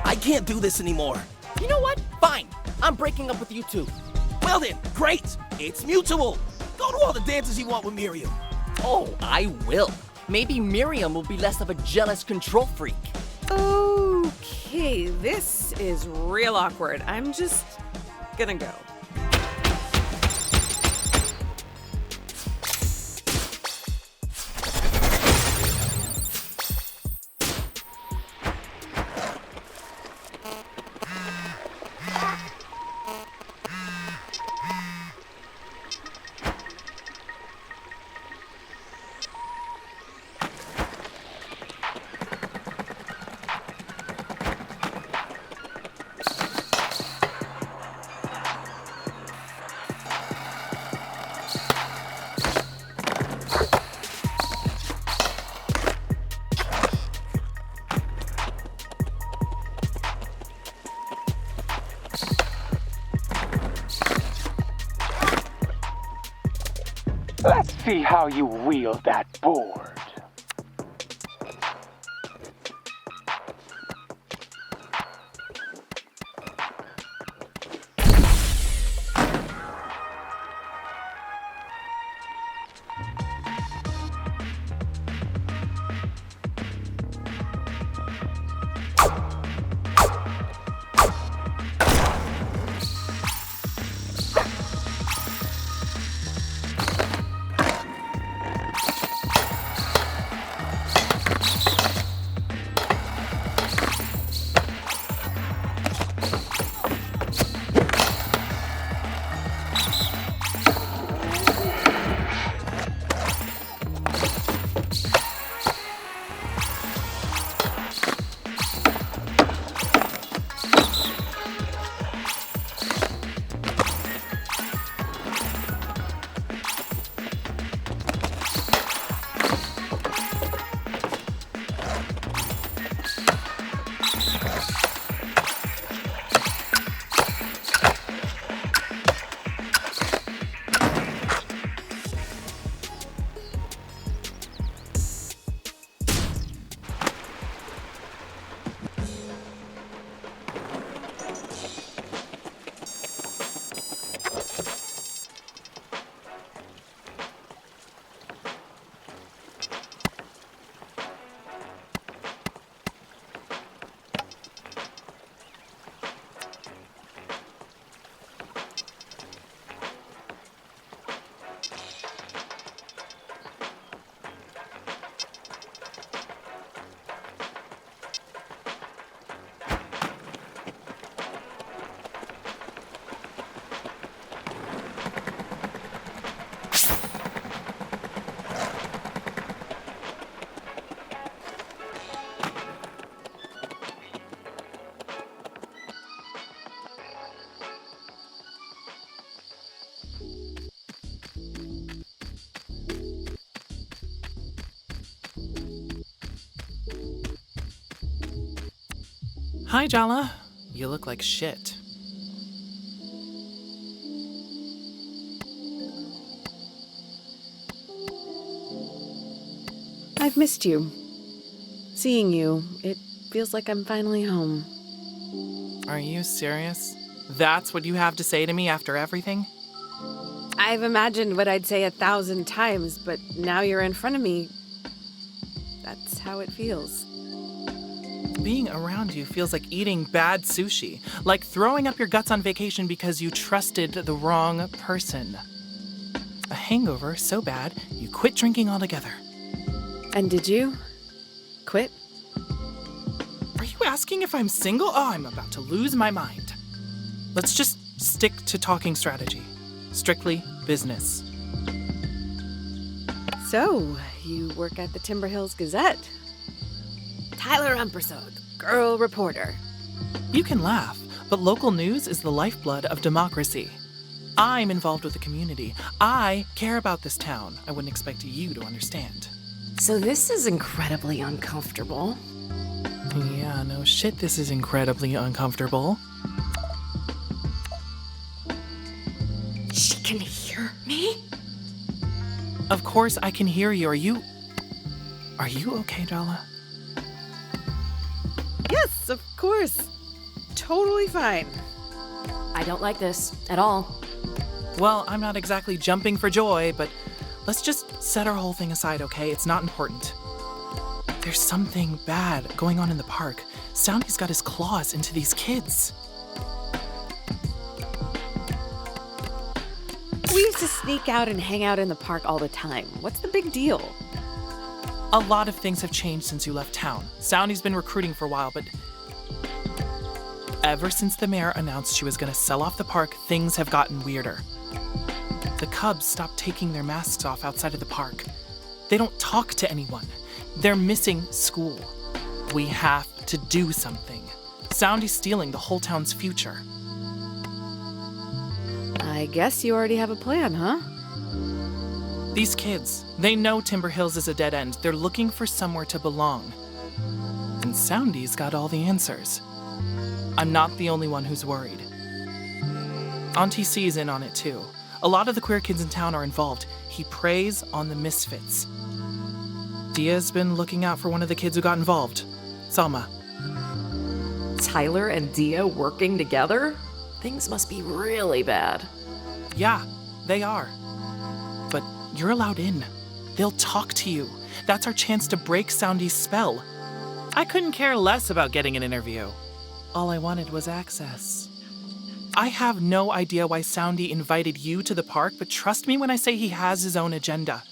I can't do this anymore. You know what? Fine. I'm breaking up with you too. Well then, great. It's mutual. Go to all the dances you want with Miriam. Oh, I will. Maybe Miriam will be less of a jealous control freak. Okay, this is real awkward. I'm just gonna go. Let's see how you wield that board. Hi, Jala. You look like shit. I've missed you. Seeing you, it feels like I'm finally home. Are you serious? That's what you have to say to me after everything? I've imagined what I'd say 1,000 times, but now you're in front of me. That's how it feels. Being around you feels like eating bad sushi, like throwing up your guts on vacation because you trusted the wrong person. A hangover so bad, you quit drinking altogether. And did you? Quit? Are you asking if I'm single? Oh, I'm about to lose my mind. Let's just stick to talking strategy. Strictly business. So, you work at the Timber Hills Gazette. Tyler Umpersod, girl reporter. You can laugh, but local news is the lifeblood of democracy. I'm involved with the community. I care about this town. I wouldn't expect you to understand. So this is incredibly uncomfortable. Yeah, no shit, this is incredibly uncomfortable. She can hear me? Of course I can hear you. Are you okay, Jala? Yes, of course. Totally fine. I don't like this at all. Well, I'm not exactly jumping for joy, but let's just set our whole thing aside, okay? It's not important. There's something bad going on in the park. Soundy's got his claws into these kids. We used to sneak out and hang out in the park all the time. What's the big deal? A lot of things have changed since you left town. Soundy's been recruiting for a while, but ever since the mayor announced she was gonna sell off the park, things have gotten weirder. The Cubs stopped taking their masks off outside of the park. They don't talk to anyone. They're missing school. We have to do something. Soundy's stealing the whole town's future. I guess you already have a plan, huh? These kids, they know Timber Hills is a dead end. They're looking for somewhere to belong. And Soundy's got all the answers. I'm not the only one who's worried. Auntie C's in on it too. A lot of the queer kids in town are involved. He preys on the misfits. Dia's been looking out for one of the kids who got involved. Salma. Tyler and Dia working together? Things must be really bad. Yeah, they are. But you're allowed in. They'll talk to you. That's our chance to break Soundy's spell. I couldn't care less about getting an interview. All I wanted was access. I have no idea why Soundy invited you to the park, but trust me when I say he has his own agenda.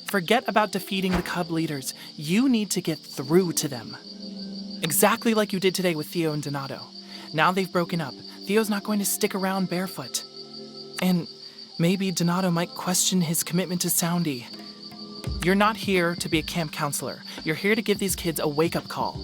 Forget about defeating the Cub leaders. You need to get through to them. Exactly like you did today with Theo and Donato. Now they've broken up. Theo's not going to stick around barefoot. And maybe Donato might question his commitment to Soundy. You're not here to be a camp counselor. You're here to give these kids a wake-up call.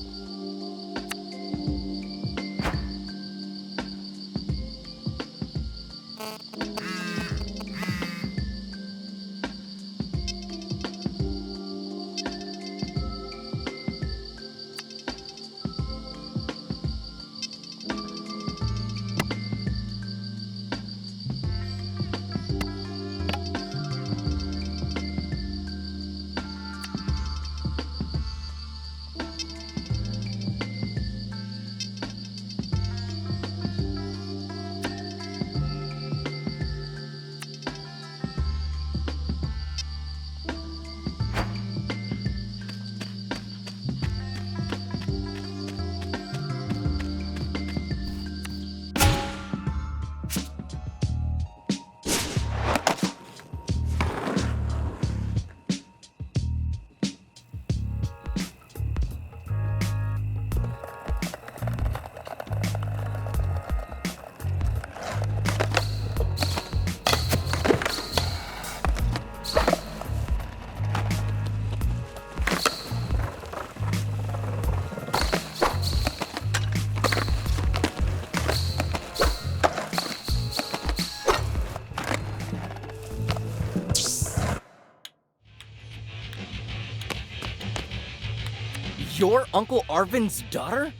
You're Uncle Arvin's daughter?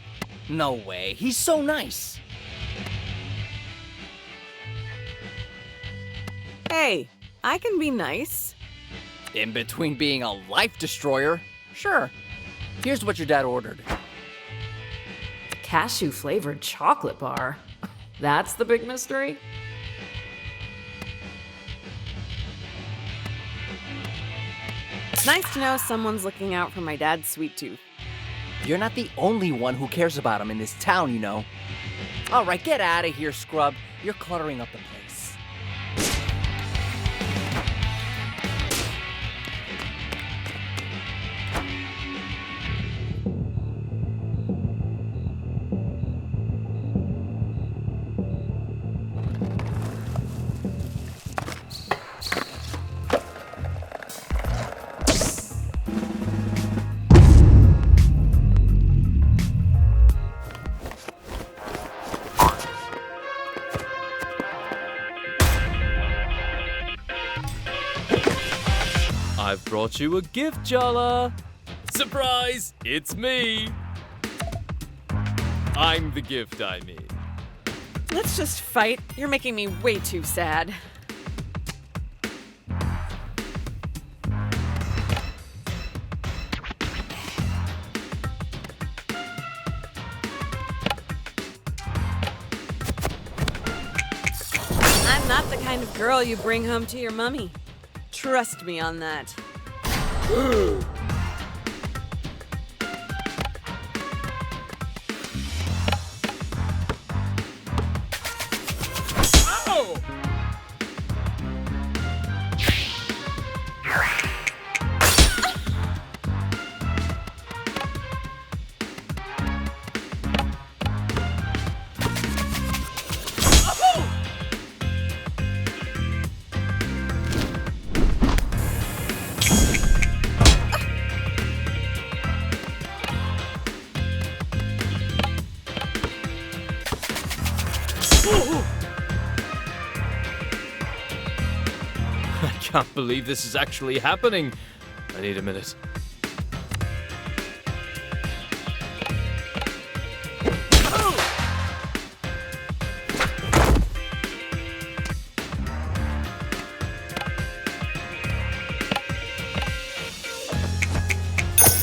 No way. He's so nice. Hey, I can be nice. In between being a life destroyer, sure. Here's what your dad ordered. Cashew flavored chocolate bar. That's the big mystery? It's nice to know someone's looking out for my dad's sweet tooth. You're not the only one who cares about him in this town, you know. All right, get out of here, scrub. You're cluttering up the place. I've brought you a gift, Jala. Surprise! It's me. I'm the gift, I mean. Let's just fight. You're making me way too sad. I'm not the kind of girl you bring home to your mummy. Trust me on that. I can't believe this is actually happening. I need a minute.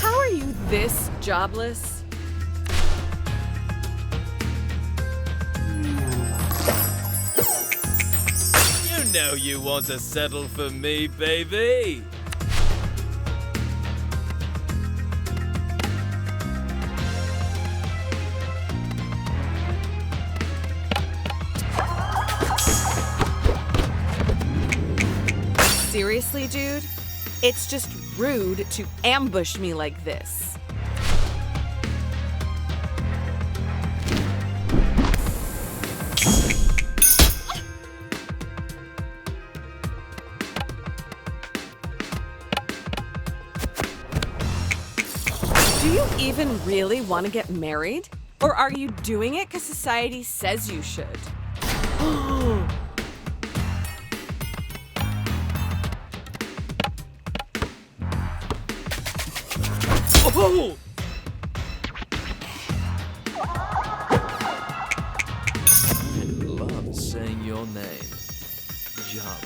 How are you this jobless? You know you want to settle for me, baby. Seriously, dude? It's just rude to ambush me like this. Do you even really want to get married? Or are you doing it because society says you should? Oh! I love saying your name. Jala.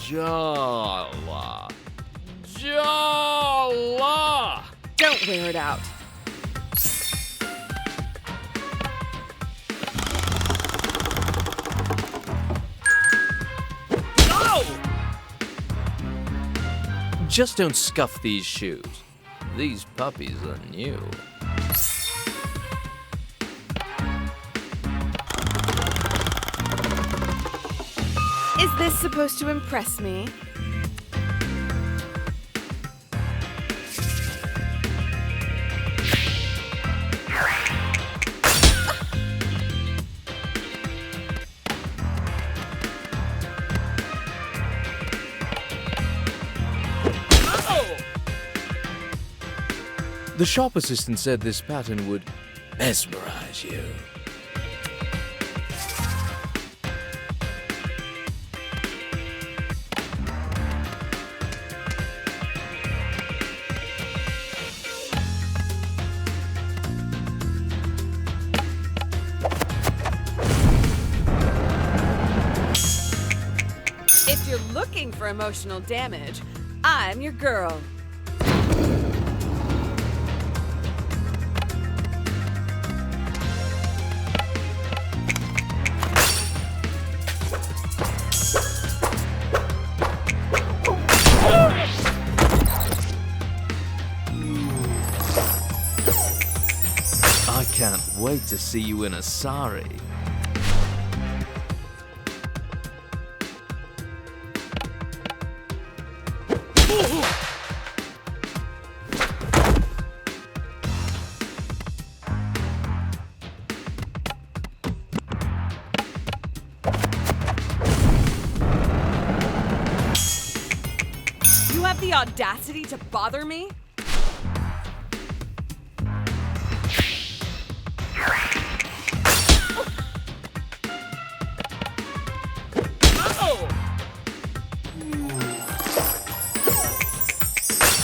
Jala. Jala! Don't wear it out. Just don't scuff these shoes. These puppies are new. Is this supposed to impress me? The shop assistant said this pattern would mesmerize you. looking for emotional damage, I'm your girl. I can't wait to see you in a sari. You have the audacity to bother me?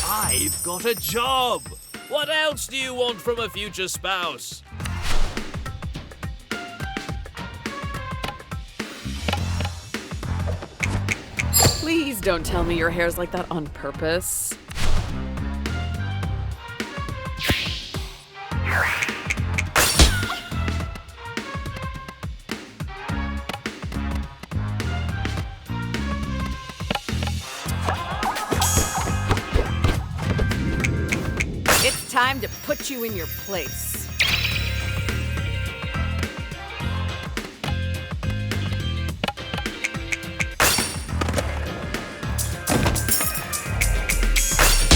I've got a job! What else do you want from a future spouse? Please don't tell me your hair's like that on purpose. It's time to put you in your place.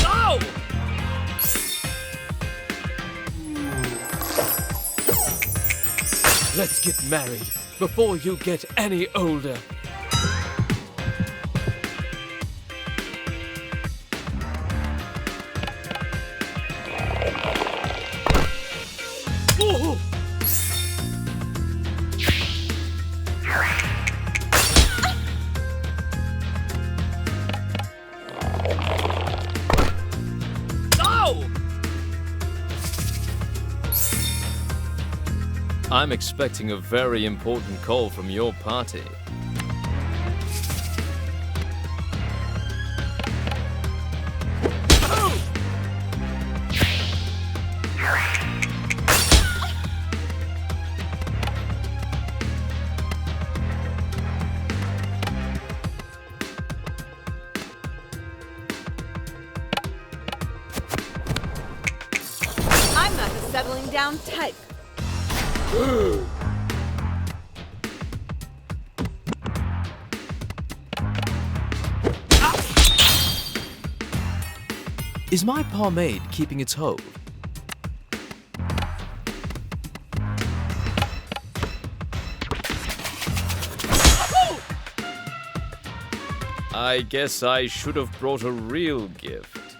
Oh! Let's get married before you get any older. Oh! Oh! I'm expecting a very important call from your party. I'm not the settling down type. Is my pomade keeping its hold? I guess I should have brought a real gift.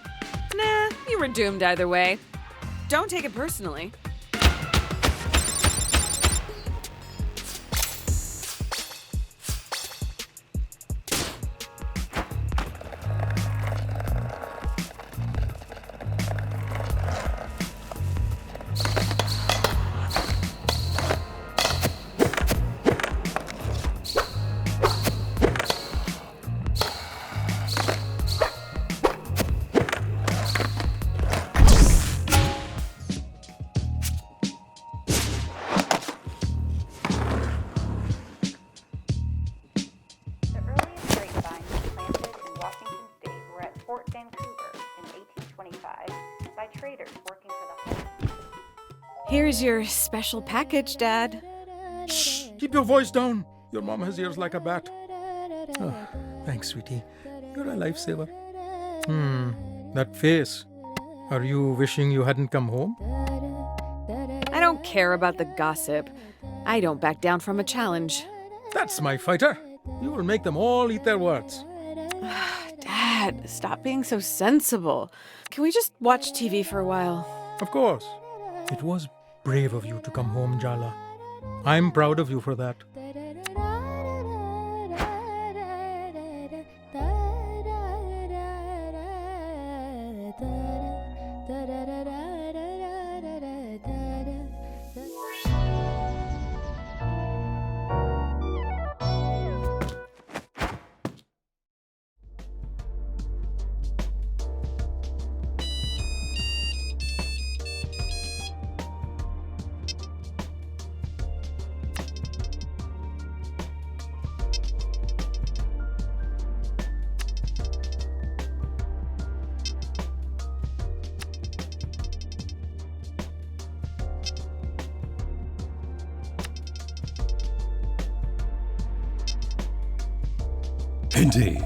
Nah, you were doomed either way. Don't take it personally. Here's your special package, Dad. Shh! Keep your voice down. Your mom has ears like a bat. Oh, thanks, sweetie. You're a lifesaver. That face. Are you wishing you hadn't come home? I don't care about the gossip. I don't back down from a challenge. That's my fighter. You will make them all eat their words. Dad, stop being so sensible. Can we just watch TV for a while? Of course. It was brave of you to come home, Jala. I'm proud of you for that. Indeed.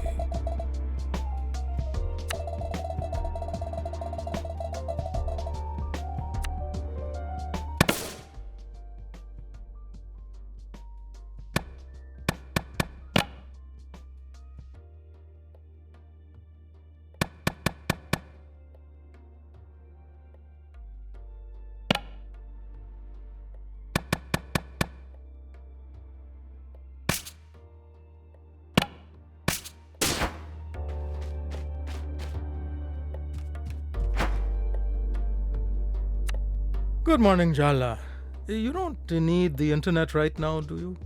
Good morning, Jala. You don't need the internet right now, do you?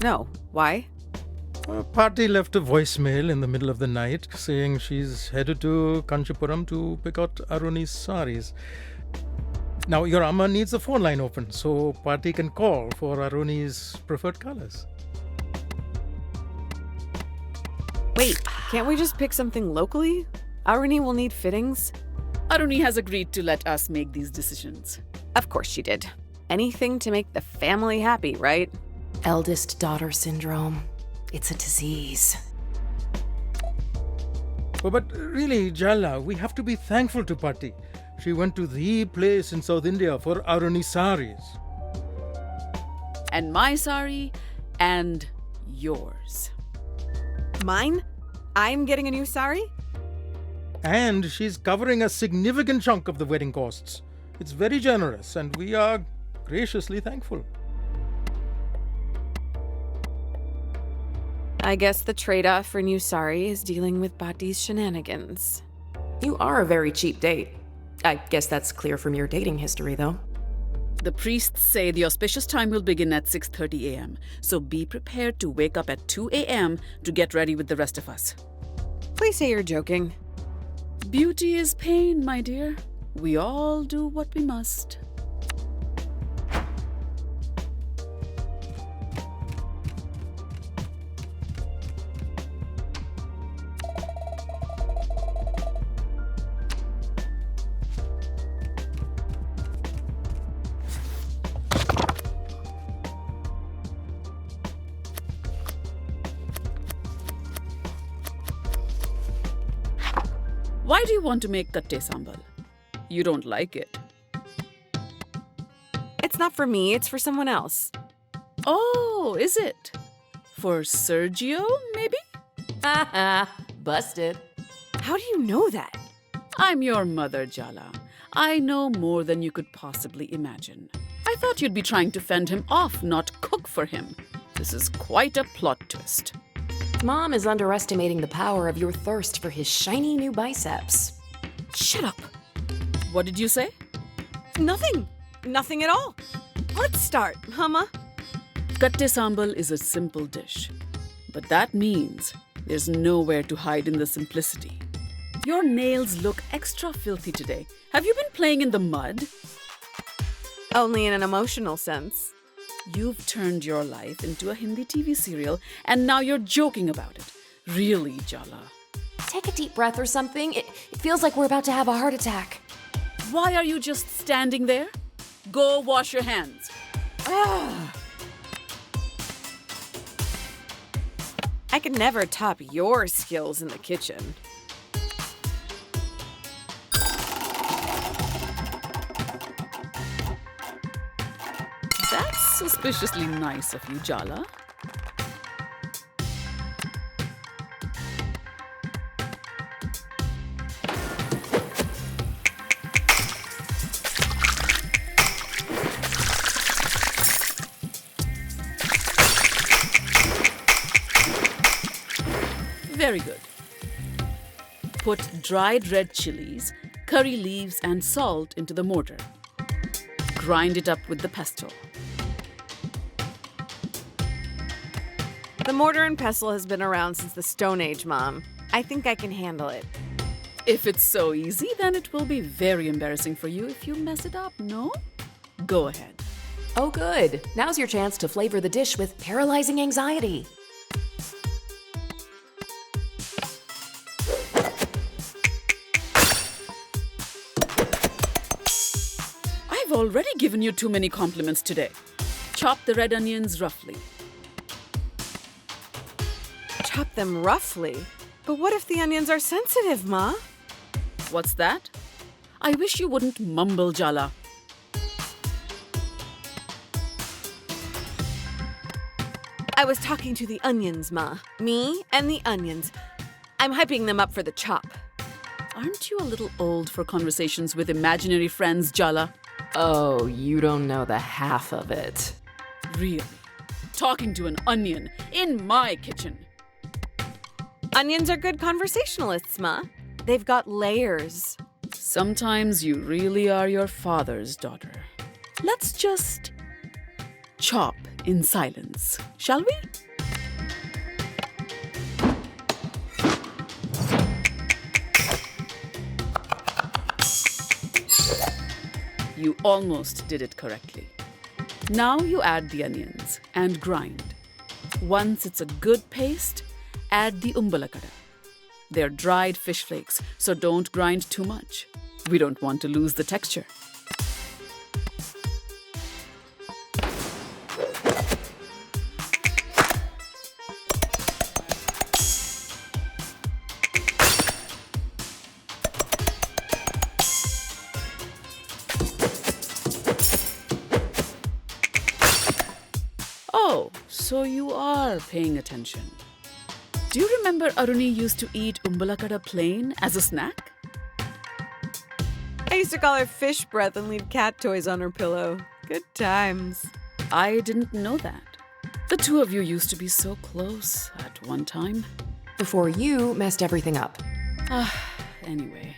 No. Why? Party left a voicemail in the middle of the night saying she's headed to Kanchipuram to pick out Aruni's saris. Now, your Amma needs the phone line open so Party can call for Aruni's preferred colors. Wait, can't we just pick something locally? Aruni will need fittings. Aruni has agreed to let us make these decisions. Of course she did. Anything to make the family happy, right? Eldest daughter syndrome. It's a disease. But really, Jala, we have to be thankful to Party. She went to the place in South India for Aruni saris. And my sari, and yours. Mine? I'm getting a new sari? And she's covering a significant chunk of the wedding costs. It's very generous, and we are graciously thankful. I guess the trade-off for new sari is dealing with Bati's shenanigans. You are a very cheap date. I guess that's clear from your dating history, though. The priests say the auspicious time will begin at 6:30 a.m., so be prepared to wake up at 2 a.m. to get ready with the rest of us. Please say you're joking. Beauty is pain, my dear. We all do what we must. Why do you want to make katte sambal? You don't like it. It's not for me, it's for someone else. Oh, is it? For Sergio, maybe? Haha, busted. How do you know that? I'm your mother, Jala. I know more than you could possibly imagine. I thought you'd be trying to fend him off, not cook for him. This is quite a plot twist. Mom is underestimating the power of your thirst for his shiny new biceps. Shut up. What did you say? Nothing. Nothing at all. Let's start, Ma? Katte sambal is a simple dish. But that means there's nowhere to hide in the simplicity. Your nails look extra filthy today. Have you been playing in the mud? Only in an emotional sense. You've turned your life into a Hindi TV serial, and now you're joking about it. Really, Jala? Take a deep breath or something. It feels like we're about to have a heart attack. Why are you just standing there? Go wash your hands. I could never top your skills in the kitchen. That's suspiciously nice of you, Jala. Very good. Put dried red chilies, curry leaves, and salt into the mortar. Grind it up with the pesto. The mortar and pestle has been around since the Stone Age, Mom. I think I can handle it. If it's so easy, then it will be very embarrassing for you if you mess it up, no? Go ahead. Oh, good. Now's your chance to flavor the dish with paralyzing anxiety. I've already given you too many compliments today. Chop the red onions roughly. chop them roughly. But what if the onions are sensitive, Ma? What's that? I wish you wouldn't mumble, Jala. I was talking to the onions, Ma. Me and the onions. I'm hyping them up for the chop. Aren't you a little old for conversations with imaginary friends, Jala? Oh, you don't know the half of it. Really? Talking to an onion in my kitchen? Onions are good conversationalists, Ma. They've got layers. Sometimes you really are your father's daughter. Let's just chop in silence, shall we? You almost did it correctly. Now you add the onions and grind. Once it's a good paste, add the umbalakada. They're dried fish flakes, so don't grind too much. We don't want to lose the texture. Oh, so you are paying attention. Do you remember Aruni used to eat umbalakada plain as a snack? I used to call her fish breath and leave cat toys on her pillow. Good times. I didn't know that. The two of you used to be so close at one time. Before you messed everything up. Anyway,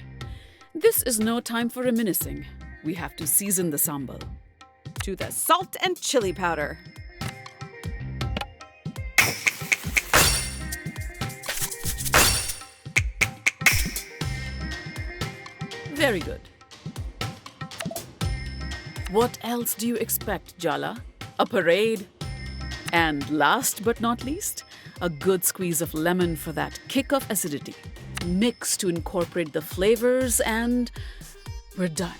this is no time for reminiscing. We have to season the sambal. To the salt and chili powder. Very good. What else do you expect, Jala? A parade? And last but not least, a good squeeze of lemon for that kick of acidity. Mix to incorporate the flavors and we're done.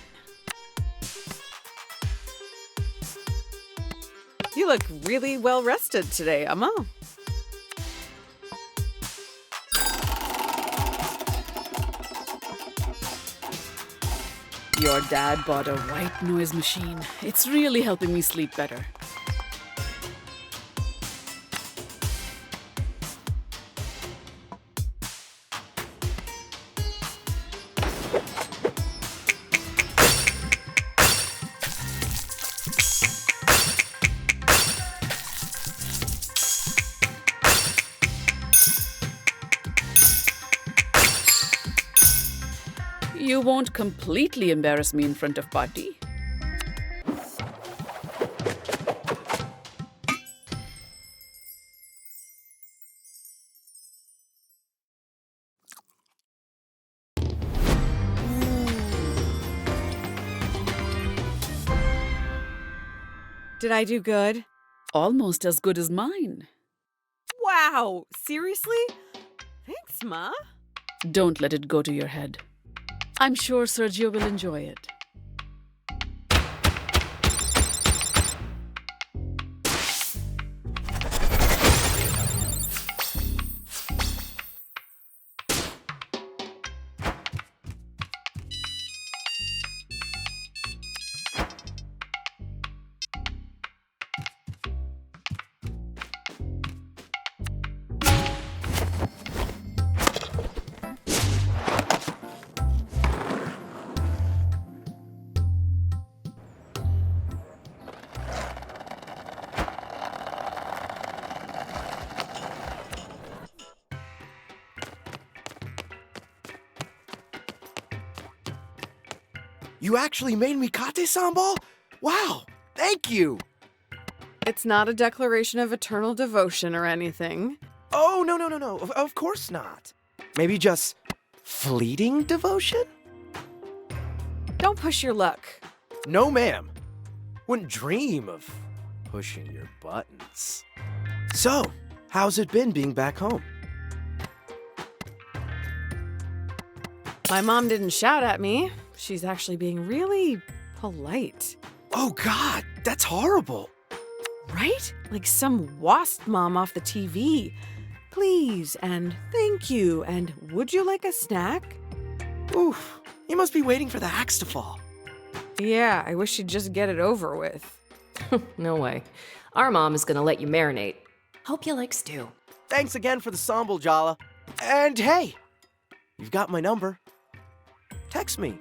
You look really well rested today, Amma. Your dad bought a white noise machine. It's really helping me sleep better. You won't completely embarrass me in front of Party. Did I do good? Almost as good as mine. Wow! Seriously? Thanks, Ma. Don't let it go to your head. I'm sure Sergio will enjoy it. You actually made me kate sambal? Wow, thank you! It's not a declaration of eternal devotion or anything. Oh, no. Of course not. Maybe just fleeting devotion? Don't push your luck. No, ma'am. Wouldn't dream of pushing your buttons. So, how's it been being back home? My mom didn't shout at me. She's actually being really polite. Oh, God, that's horrible. Right? Like some wasp mom off the TV. please and thank you and would you like a snack? Oof, you must be waiting for the axe to fall. Yeah, I wish she'd just get it over with. No way. Our mom is gonna let you marinate. Hope you like stew. Thanks again for the sample, Jala. And hey, you've got my number. Text me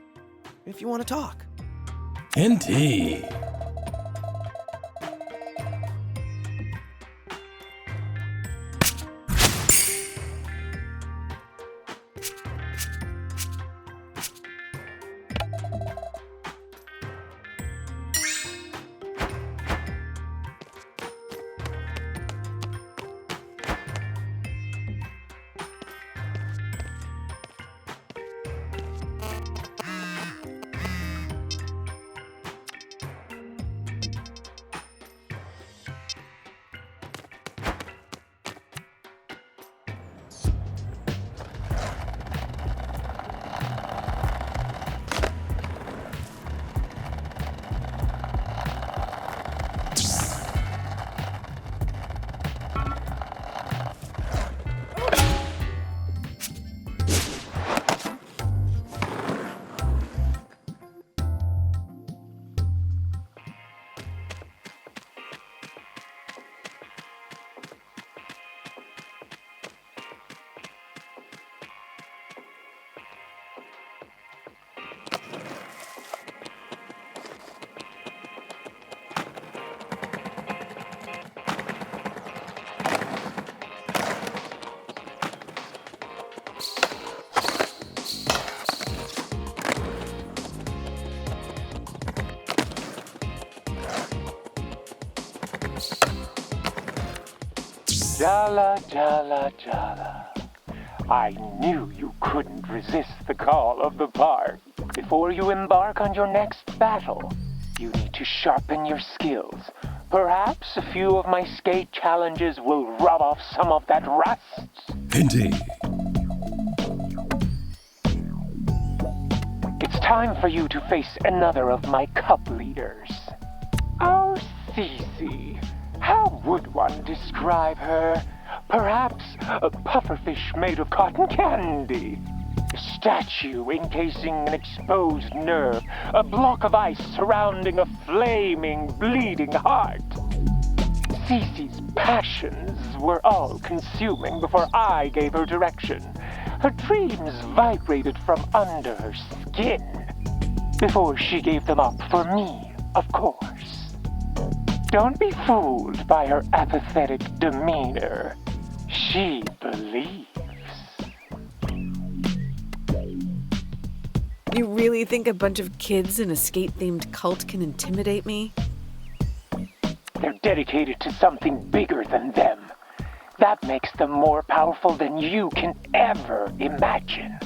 if you want to talk. Indeed. Jala, Jala, Jala. I knew you couldn't resist the call of the park. Before you embark on your next battle, you need to sharpen your skills. Perhaps a few of my skate challenges will rub off some of that rust. Indeed. It's time for you to face another of my cup leaders. Oh, Cece. How would one describe her? Perhaps a pufferfish made of cotton candy. A statue encasing an exposed nerve. A block of ice surrounding a flaming, bleeding heart. Cece's passions were all-consuming before I gave her direction. Her dreams vibrated from under her skin before she gave them up for me, of course. Don't be fooled by her apathetic demeanor. She believes. You really think a bunch of kids in a skate-themed cult can intimidate me? They're dedicated to something bigger than them. That makes them more powerful than you can ever imagine.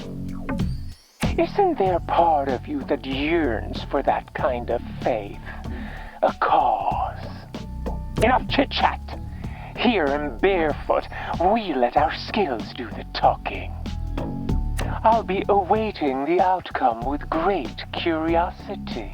Isn't there part of you that yearns for that kind of faith? A cause? Enough chit-chat. Here in Barefoot, we let our skills do the talking. I'll be awaiting the outcome with great curiosity.